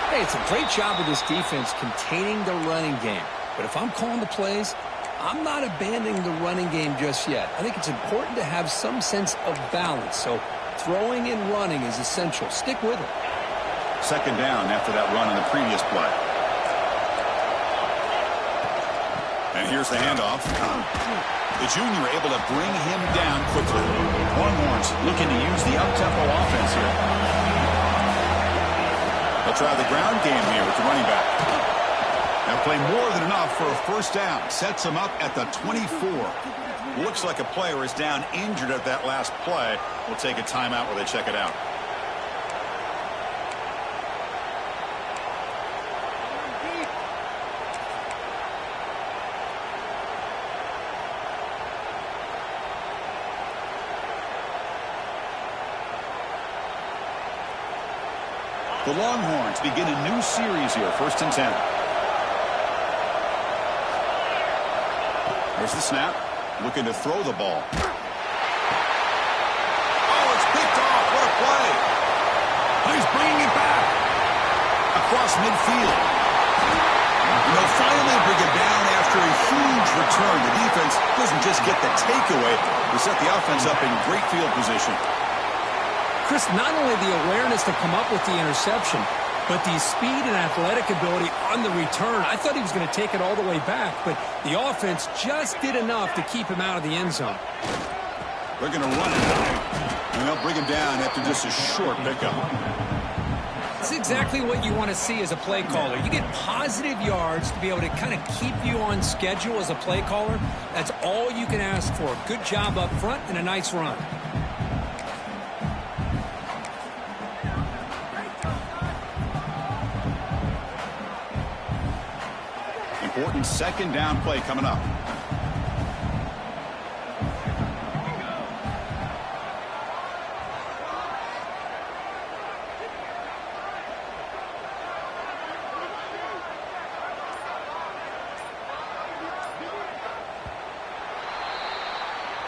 Hey, it's a great job of this defense containing the running game. But if I'm calling the plays, I'm not abandoning the running game just yet. I think it's important to have some sense of balance. So throwing and running is essential. Stick with it. 2nd down after that run on the previous play. And here's the handoff. The junior able to bring him down quickly. Longhorns looking to use the up-tempo offense here. They'll try the ground game here with the running back. Now play more than enough for a 1st down. Sets him up at the 24. Looks like a player is down injured at that last play. We'll take a timeout while they check it out. The Longhorns begin a new series here, 1st and 10. There's the snap. Looking to throw the ball. Oh, it's picked off. What a play. Oh, he's bringing it back. Across midfield. And they'll finally bring it down after a huge return. The defense doesn't just get the takeaway. They set the offense up in great field position. Chris, not only the awareness to come up with the interception, but the speed and athletic ability on the return. I thought he was going to take it all the way back, but the offense just did enough to keep him out of the end zone. They're going to run it, and they'll bring him down after just a short pickup. It's exactly what you want to see as a play caller. You get positive yards to be able to kind of keep you on schedule as a play caller. That's all you can ask for. Good job up front and a nice run. Important 2nd down play coming up.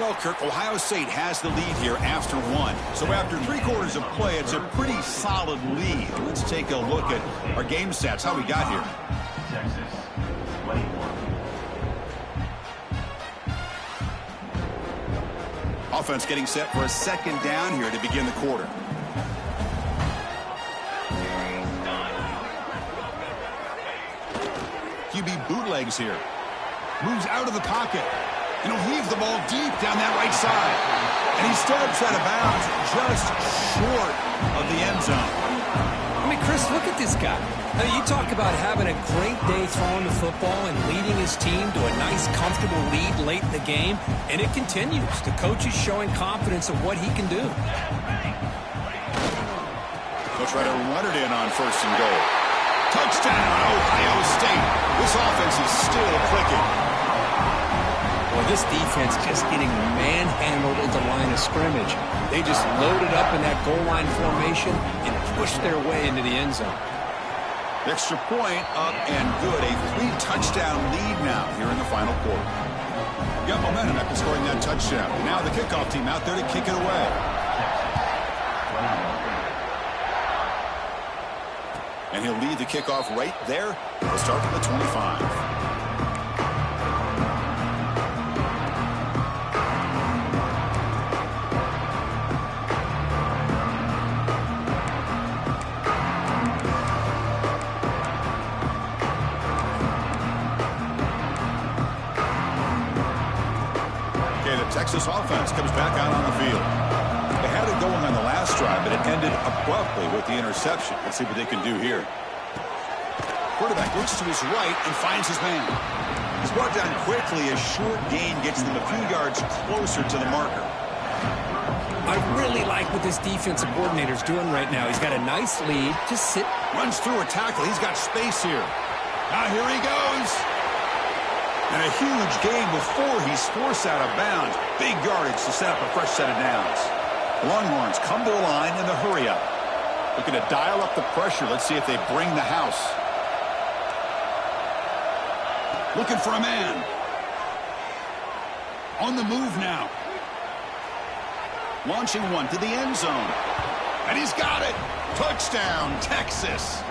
Well, Kirk, Ohio State has the lead here after 1. So after 3/4 of play, it's a pretty solid lead. Let's take a look at our game stats, how we got here. Texas, 21. Offense getting set for a 2nd down here to begin the quarter. QB bootlegs here. Moves out of the pocket. And he'll heave the ball deep down that right side. And he starts out of bounds just short of the end zone. I mean, Chris, look at this guy. I mean, you talk about having a great day throwing the football and leading his team to a nice, comfortable lead late in the game, and it continues. The coach is showing confidence of what he can do. They'll try to run it in on 1st and goal. Touchdown, Ohio State. This offense is still clicking. Well, this defense just getting manhandled at the line of scrimmage. They just loaded up in that goal line formation and pushed their way into the end zone. Extra point up and good. A 3-touchdown lead now here in the final quarter. Got momentum after scoring that touchdown. Now the kickoff team out there to kick it away. And he'll lead the kickoff right there. We'll start from the 25. Texas offense comes back out on the field. They had it going on the last drive, but it ended abruptly with the interception. Let's see what they can do here. Quarterback looks to his right and finds his man. He's brought down quickly. A short gain gets them a few yards closer to the marker. I really like what this defensive coordinator is doing right now. He's got a nice lead. Just sit. Runs through a tackle. He's got space here. Now here he goes. And a huge gain before he's forced out of bounds. Big yardage to set up a fresh set of downs. Longhorns come to the line in the hurry up. Looking to dial up the pressure. Let's see if they bring the house. Looking for a man. On the move now. Launching one to the end zone. And he's got it. Touchdown, Texas.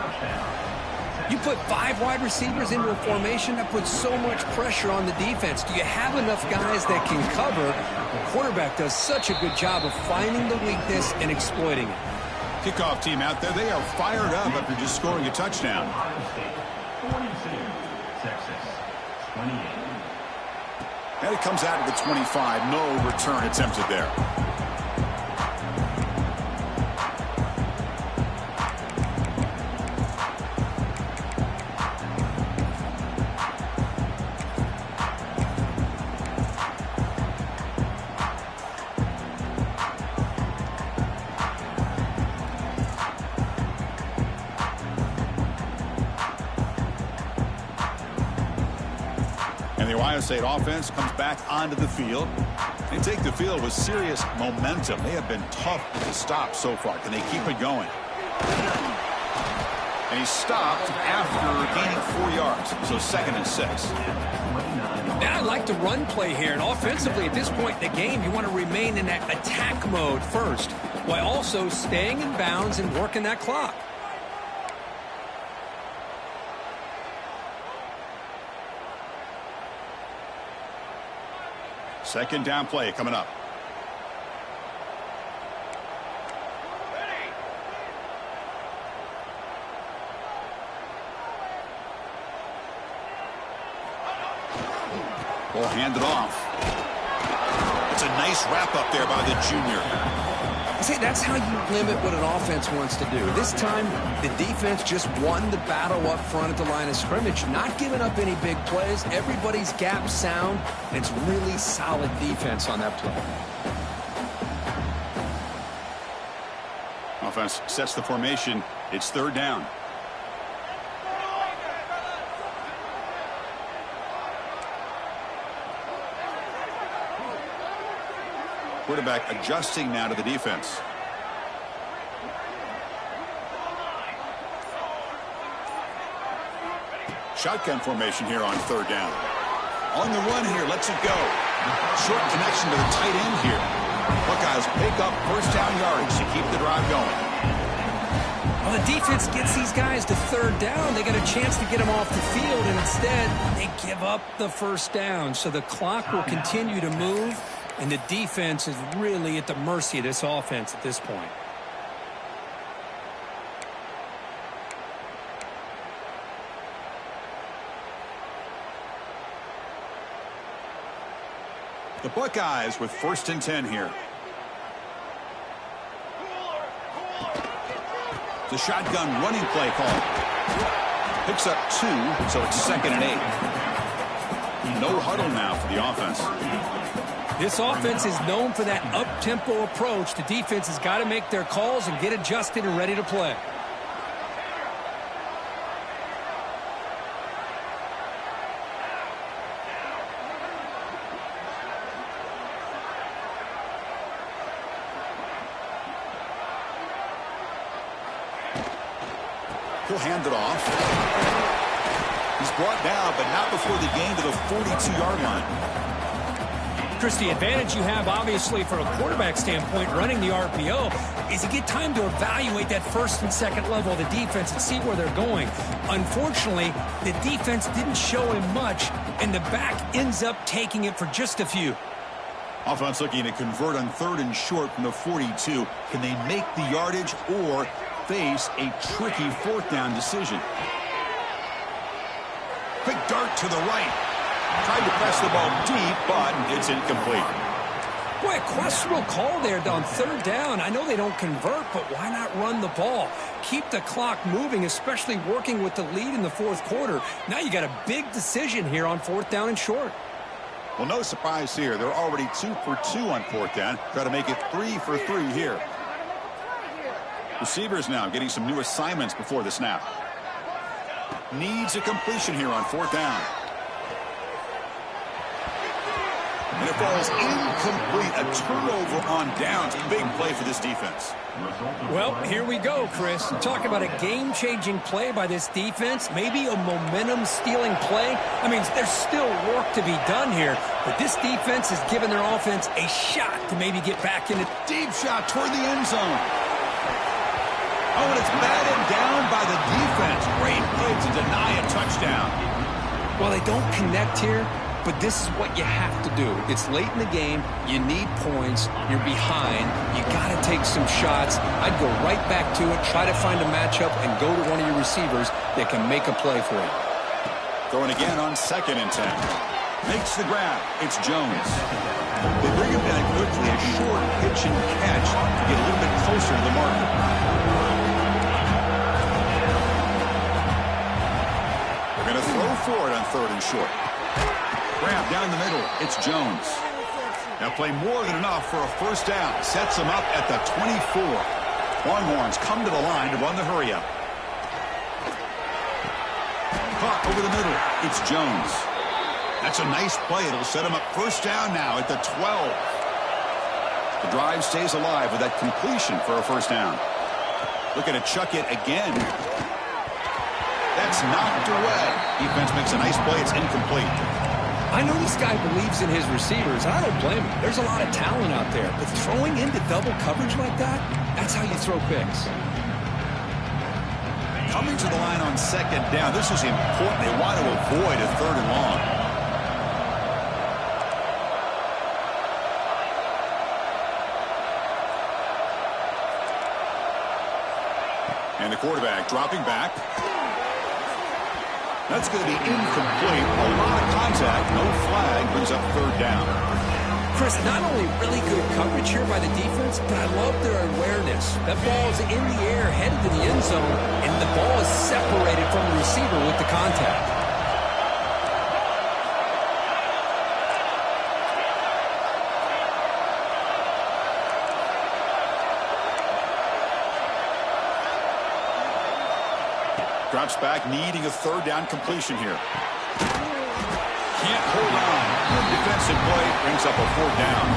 You put 5 wide receivers into a formation, that puts so much pressure on the defense. Do you have enough guys that can cover? The quarterback does such a good job of finding the weakness and exploiting it. Kickoff team out there, they are fired up after just scoring a touchdown. 42, Texas, 28. And it comes out of the 25. No return attempted there. The Ohio State offense comes back onto the field. They take the field with serious momentum. They have been tough to stop so far. Can they keep it going? And he's stopped after gaining 4 yards. So 2nd and 6. Now I like the run play here. And offensively, at this point in the game, you want to remain in that attack mode first, while also staying in bounds and working that clock. Second down play coming up. We'll hand it off. It's a nice wrap up there by the junior. See, that's how you limit what an offense wants to do. This time, the defense just won the battle up front at the line of scrimmage, not giving up any big plays. Everybody's gap sound, and it's really solid defense on that play. Offense sets the formation. It's 3rd down. Quarterback adjusting now to the defense. Shotgun formation here on 3rd down. On the run here, lets it go. Short connection to the tight end here. Buckeyes pick up 1st down yardage to keep the drive going. Well, the defense gets these guys to 3rd down. They got a chance to get them off the field, and instead they give up the 1st down. So the clock will continue to move. And the defense is really at the mercy of this offense at this point. The Buckeyes with 1st and 10 here. The shotgun running play call. Picks up 2, so it's 2nd and 8. No huddle now for the offense. This offense is known for that up-tempo approach. The defense has got to make their calls and get adjusted and ready to play. He'll hand it off. He's brought down, but not before the gain to the 42-yard line. Chris, the advantage you have, obviously, from a quarterback standpoint, running the RPO, is you get time to evaluate that 1st and 2nd level of the defense and see where they're going. Unfortunately, the defense didn't show him much, and the back ends up taking it for just a few. Offense looking to convert on 3rd and short from the 42. Can they make the yardage or face a tricky 4th down decision? Quick dart to the right. Tried to press the ball deep, but it's incomplete. Boy, a questionable call there on 3rd down. I know they don't convert, but why not run the ball? Keep the clock moving, especially working with the lead in the 4th quarter. Now you got a big decision here on 4th down and short. Well, no surprise here. They're already 2 for 2 on 4th down. Try to make it 3 for 3 here. Receivers now getting some new assignments before the snap. Needs a completion here on 4th down. And it falls incomplete. A turnover on downs. Big play for this defense. Well, here we go, Chris. Talk about a game-changing play by this defense. Maybe a momentum-stealing play. I mean, there's still work to be done here, but this defense has given their offense a shot to maybe get back in a deep shot toward the end zone. Oh, and it's batted down by the defense. Great play to deny a touchdown. Well, they don't connect here, but this is what you have to do. It's late in the game. You need points. You're behind. You got to take some shots. I'd go right back to it, try to find a matchup, and go to one of your receivers that can make a play for you. Throwing again on 2nd and 10. Makes the grab. It's Jones. They bring him down quickly. A short pitch and catch to get a little bit closer to the marker. They're going to throw for it on 3rd and short. Grab down the middle. It's Jones. Now play more than enough for a 1st down. Sets him up at the 24. Longhorns come to the line to run the hurry up. Caught over the middle. It's Jones. That's a nice play. It'll set him up 1st down now at the 12. The drive stays alive with that completion for a 1st down. Looking to chuck it again. That's knocked away. Defense makes a nice play. It's incomplete. I know this guy believes in his receivers. I don't blame him. There's a lot of talent out there. But throwing into double coverage like that, that's how you throw picks. Coming to the line on second down. This is important. They want to avoid a third and long. And the quarterback dropping back. That's going to be incomplete. A lot of contact. No flag. Brings up third down. Chris, not only really good coverage here by the defense, but I love their awareness. That ball is in the air, headed to the end zone, and the ball is separated from the receiver with the contact. Drops back, needing a third down completion here. Can't hold on. The defensive play brings up a fourth down.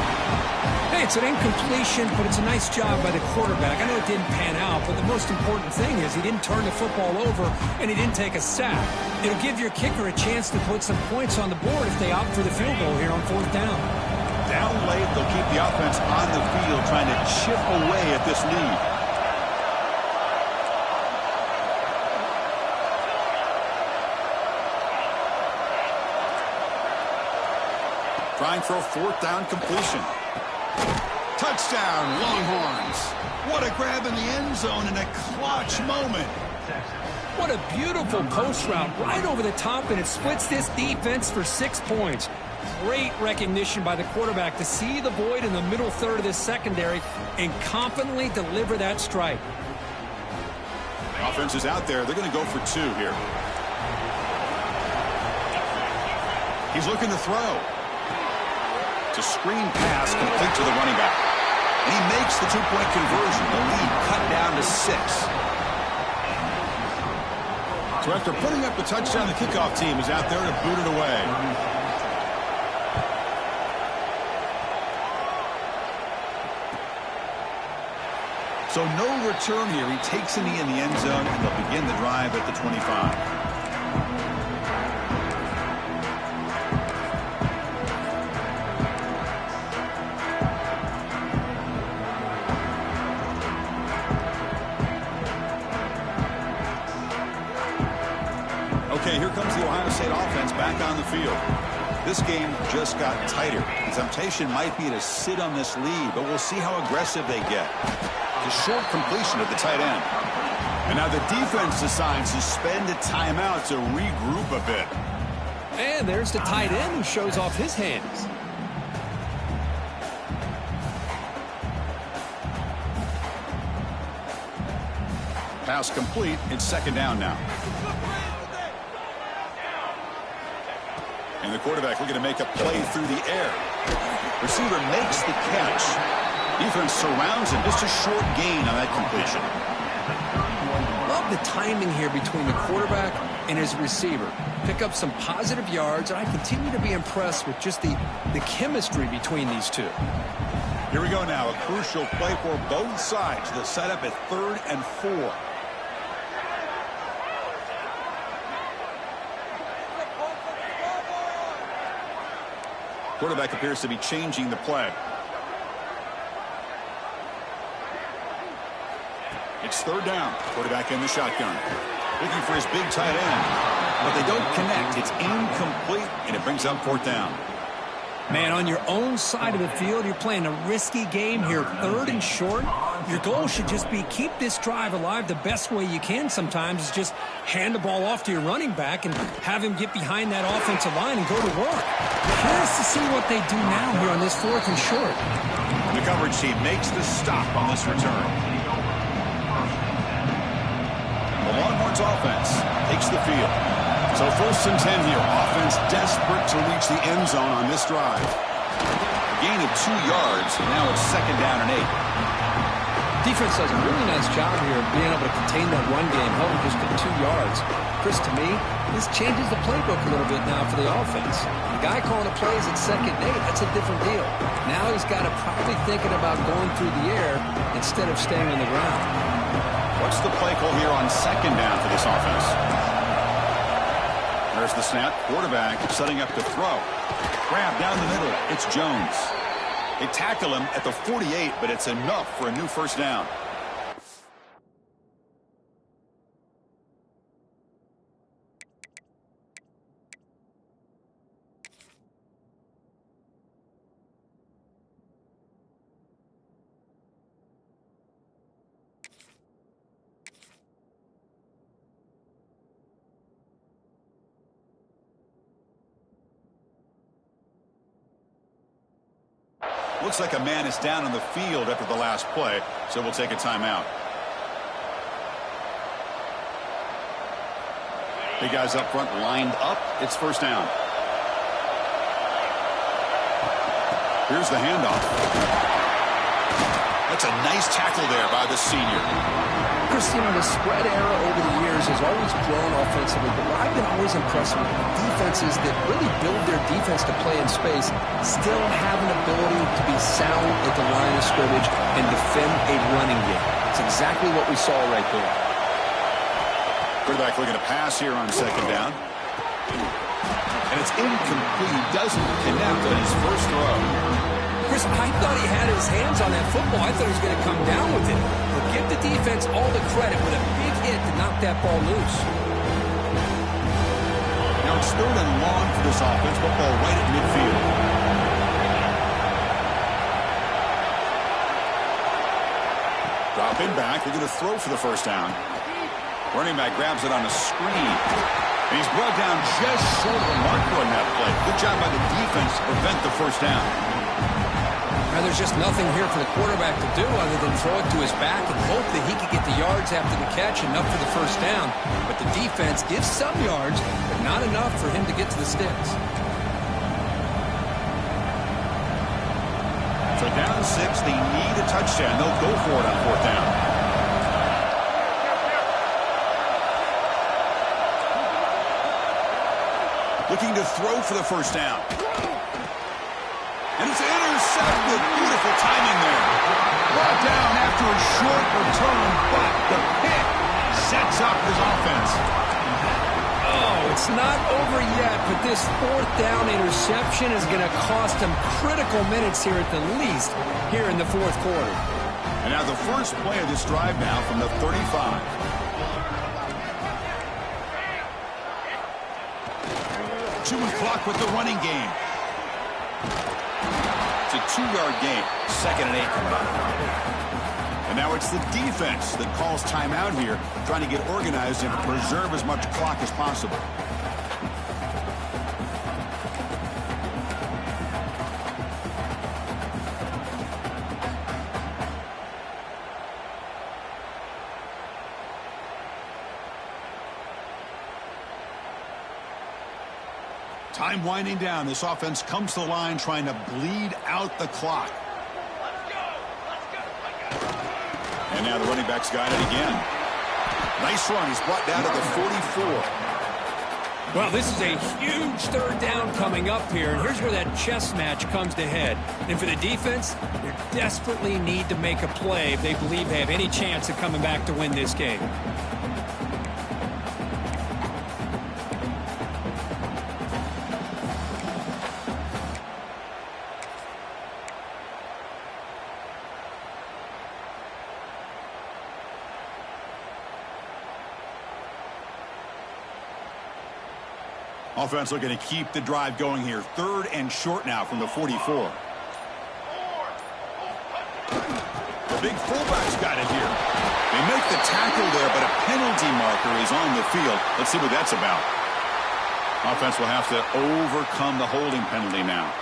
Hey, it's an incompletion, but it's a nice job by the quarterback. I know it didn't pan out, but the most important thing is he didn't turn the football over and he didn't take a sack. It'll give your kicker a chance to put some points on the board if they opt for the field goal here on fourth down. Down late, they'll keep the offense on the field trying to chip away at this lead. Trying for a fourth down completion. Touchdown, Longhorns. What a grab in the end zone in a clutch moment. What a beautiful post route right over the top, and it splits this defense for 6 points. Great recognition by the quarterback to see the void in the middle third of this secondary and confidently deliver that strike. The offense is out there. They're going to go for two here. He's looking to throw. It's a screen pass complete to the running back. And he makes the two-point conversion. The lead cut down to 6. So after putting up the touchdown, the kickoff team is out there to boot it away. So no return here. He takes a knee in the end zone, and they'll begin the drive at the 25. Okay, here comes the Ohio State offense back on the field. This game just got tighter. The temptation might be to sit on this lead, but we'll see how aggressive they get. The short completion of the tight end. And now the defense decides to spend a timeout to regroup a bit. And there's the tight end who shows off his hands. Pass complete. It's second down now. And the quarterback looking to make a play through the air. Receiver makes the catch. Defense surrounds him. Just a short gain on that completion. Love the timing here between the quarterback and his receiver. Pick up some positive yards, and I continue to be impressed with just the chemistry between these two. Here we go now. A crucial play for both sides. The setup at 3rd and 4. Quarterback appears to be changing the play. It's 3rd down. Quarterback in the shotgun. Looking for his big tight end. But they don't connect. It's incomplete, and it brings up 4th down. Man, on your own side of the field, you're playing a risky game here. 3rd and short. Your goal should just be keep this drive alive the best way you can sometimes is just hand the ball off to your running back and have him get behind that offensive line and go to work. Curious to see what they do now here on this 4th and short. And the coverage team makes the stop on this return. The Longhorns offense takes the field. So 1st and 10 here. Offense desperate to reach the end zone on this drive. Gain of 2 yards, and now it's 2nd down and 8. Defense does a really nice job here of being able to contain that run game, held him just to 2 yards. Chris, to me, this changes the playbook a little bit now for the offense. The guy calling the plays at 2nd and 8, that's a different deal. Now he's got to probably thinking about going through the air instead of staying on the ground. What's the play call here on 2nd down for this offense? There's the snap. Quarterback setting up to throw. Grab down the middle. It's Jones. They tackle him at the 48, but it's enough for a new first down. Looks like a man is down on the field after the last play, so we'll take a timeout. The guys up front lined up. It's first down. Here's the handoff. That's a nice tackle there by the senior. Chris, the spread era over the years has always grown offensively, but what I've been always impressed with defenses that really build their defense to play in space still have an ability to be sound at the line of scrimmage and defend a running game. It's exactly what we saw right there. Quarterback looking to pass here on second down. And it's incomplete. He doesn't connect on his first throw. Chris, I thought he had his hands on that football. I thought he was going to come down with it. But give the defense all the credit with a big hit to knock that ball loose. Now it's third and long for this offense. Football right at midfield. Dropping back. They're going to throw for the first down. Running back grabs it on a screen. And he's brought down just short of the marker on that play. Good job by the defense to prevent the first down. Now, there's just nothing here for the quarterback to do other than throw it to his back and hope that he could get the yards after the catch, enough for the first down. But the defense gives some yards, but not enough for him to get to the sticks. So down 6, they need a touchdown. They'll go for it on fourth down. Looking to throw for the first down. And it's intercepted. Beautiful timing there. Brought down after a short return, but the pick sets up his offense. Oh, it's not over yet, but this fourth down interception is going to cost him critical minutes here at the least here in the fourth quarter. And now the first play of this drive now from the 35. Chewing clock with the running game. It's a 2-yard gain. Second and 8 coming up. And now it's the defense that calls timeout here, trying to get organized and preserve as much clock as possible. Time winding down. This offense comes to the line trying to bleed out the clock. And now the running back's got it again. Nice run. He's brought down to the 44. Well, this is a huge third down coming up here, and here's where that chess match comes to head. And for the defense, they desperately need to make a play if they believe they have any chance of coming back to win this game. Offense looking to keep the drive going here. Third and short now from the 44. The big fullback's got it here. They make the tackle there, but a penalty marker is on the field. Let's see what that's about. Offense will have to overcome the holding penalty now.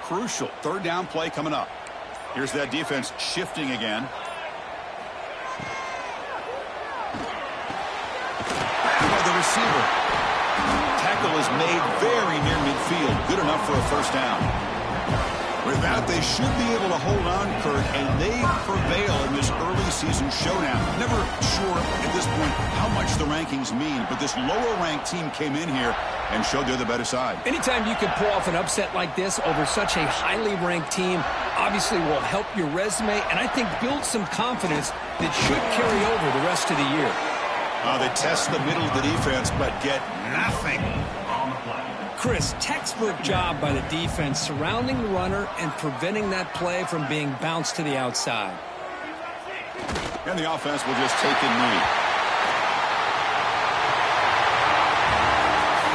Crucial third down play coming up. Here's that defense shifting again. By the receiver. Tackle is made very near midfield. Good enough for a first down. With about, they should be able to hold on, Kurt, and they prevail in this early season showdown. Never sure at this point how much the rankings mean, but this lower-ranked team came in here and showed they're the better side. Anytime you can pull off an upset like this over such a highly ranked team, obviously will help your resume, and I think build some confidence that should carry over the rest of the year. They test the middle of the defense, but get nothing. On the play. Chris, textbook job by the defense surrounding the runner and preventing that play from being bounced to the outside. And the offense will just take a knee.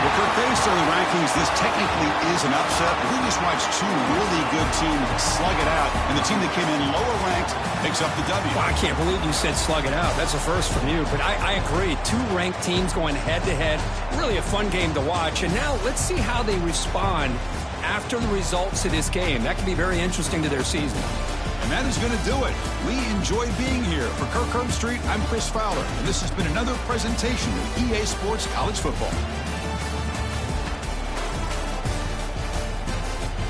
Well, Kurt, based on the rankings, this technically is an upset. We just watched two really good teams slug it out, and the team that came in lower ranked picks up the W. Well, I can't believe you said slug it out. That's a first from you, but I agree. Two ranked teams going head-to-head. Really a fun game to watch. And now let's see how they respond after the results of this game. That could be very interesting to their season. And that is going to do it. We enjoy being here. For Kirk Herbstreit, I'm Chris Fowler, and this has been another presentation of EA Sports College Football.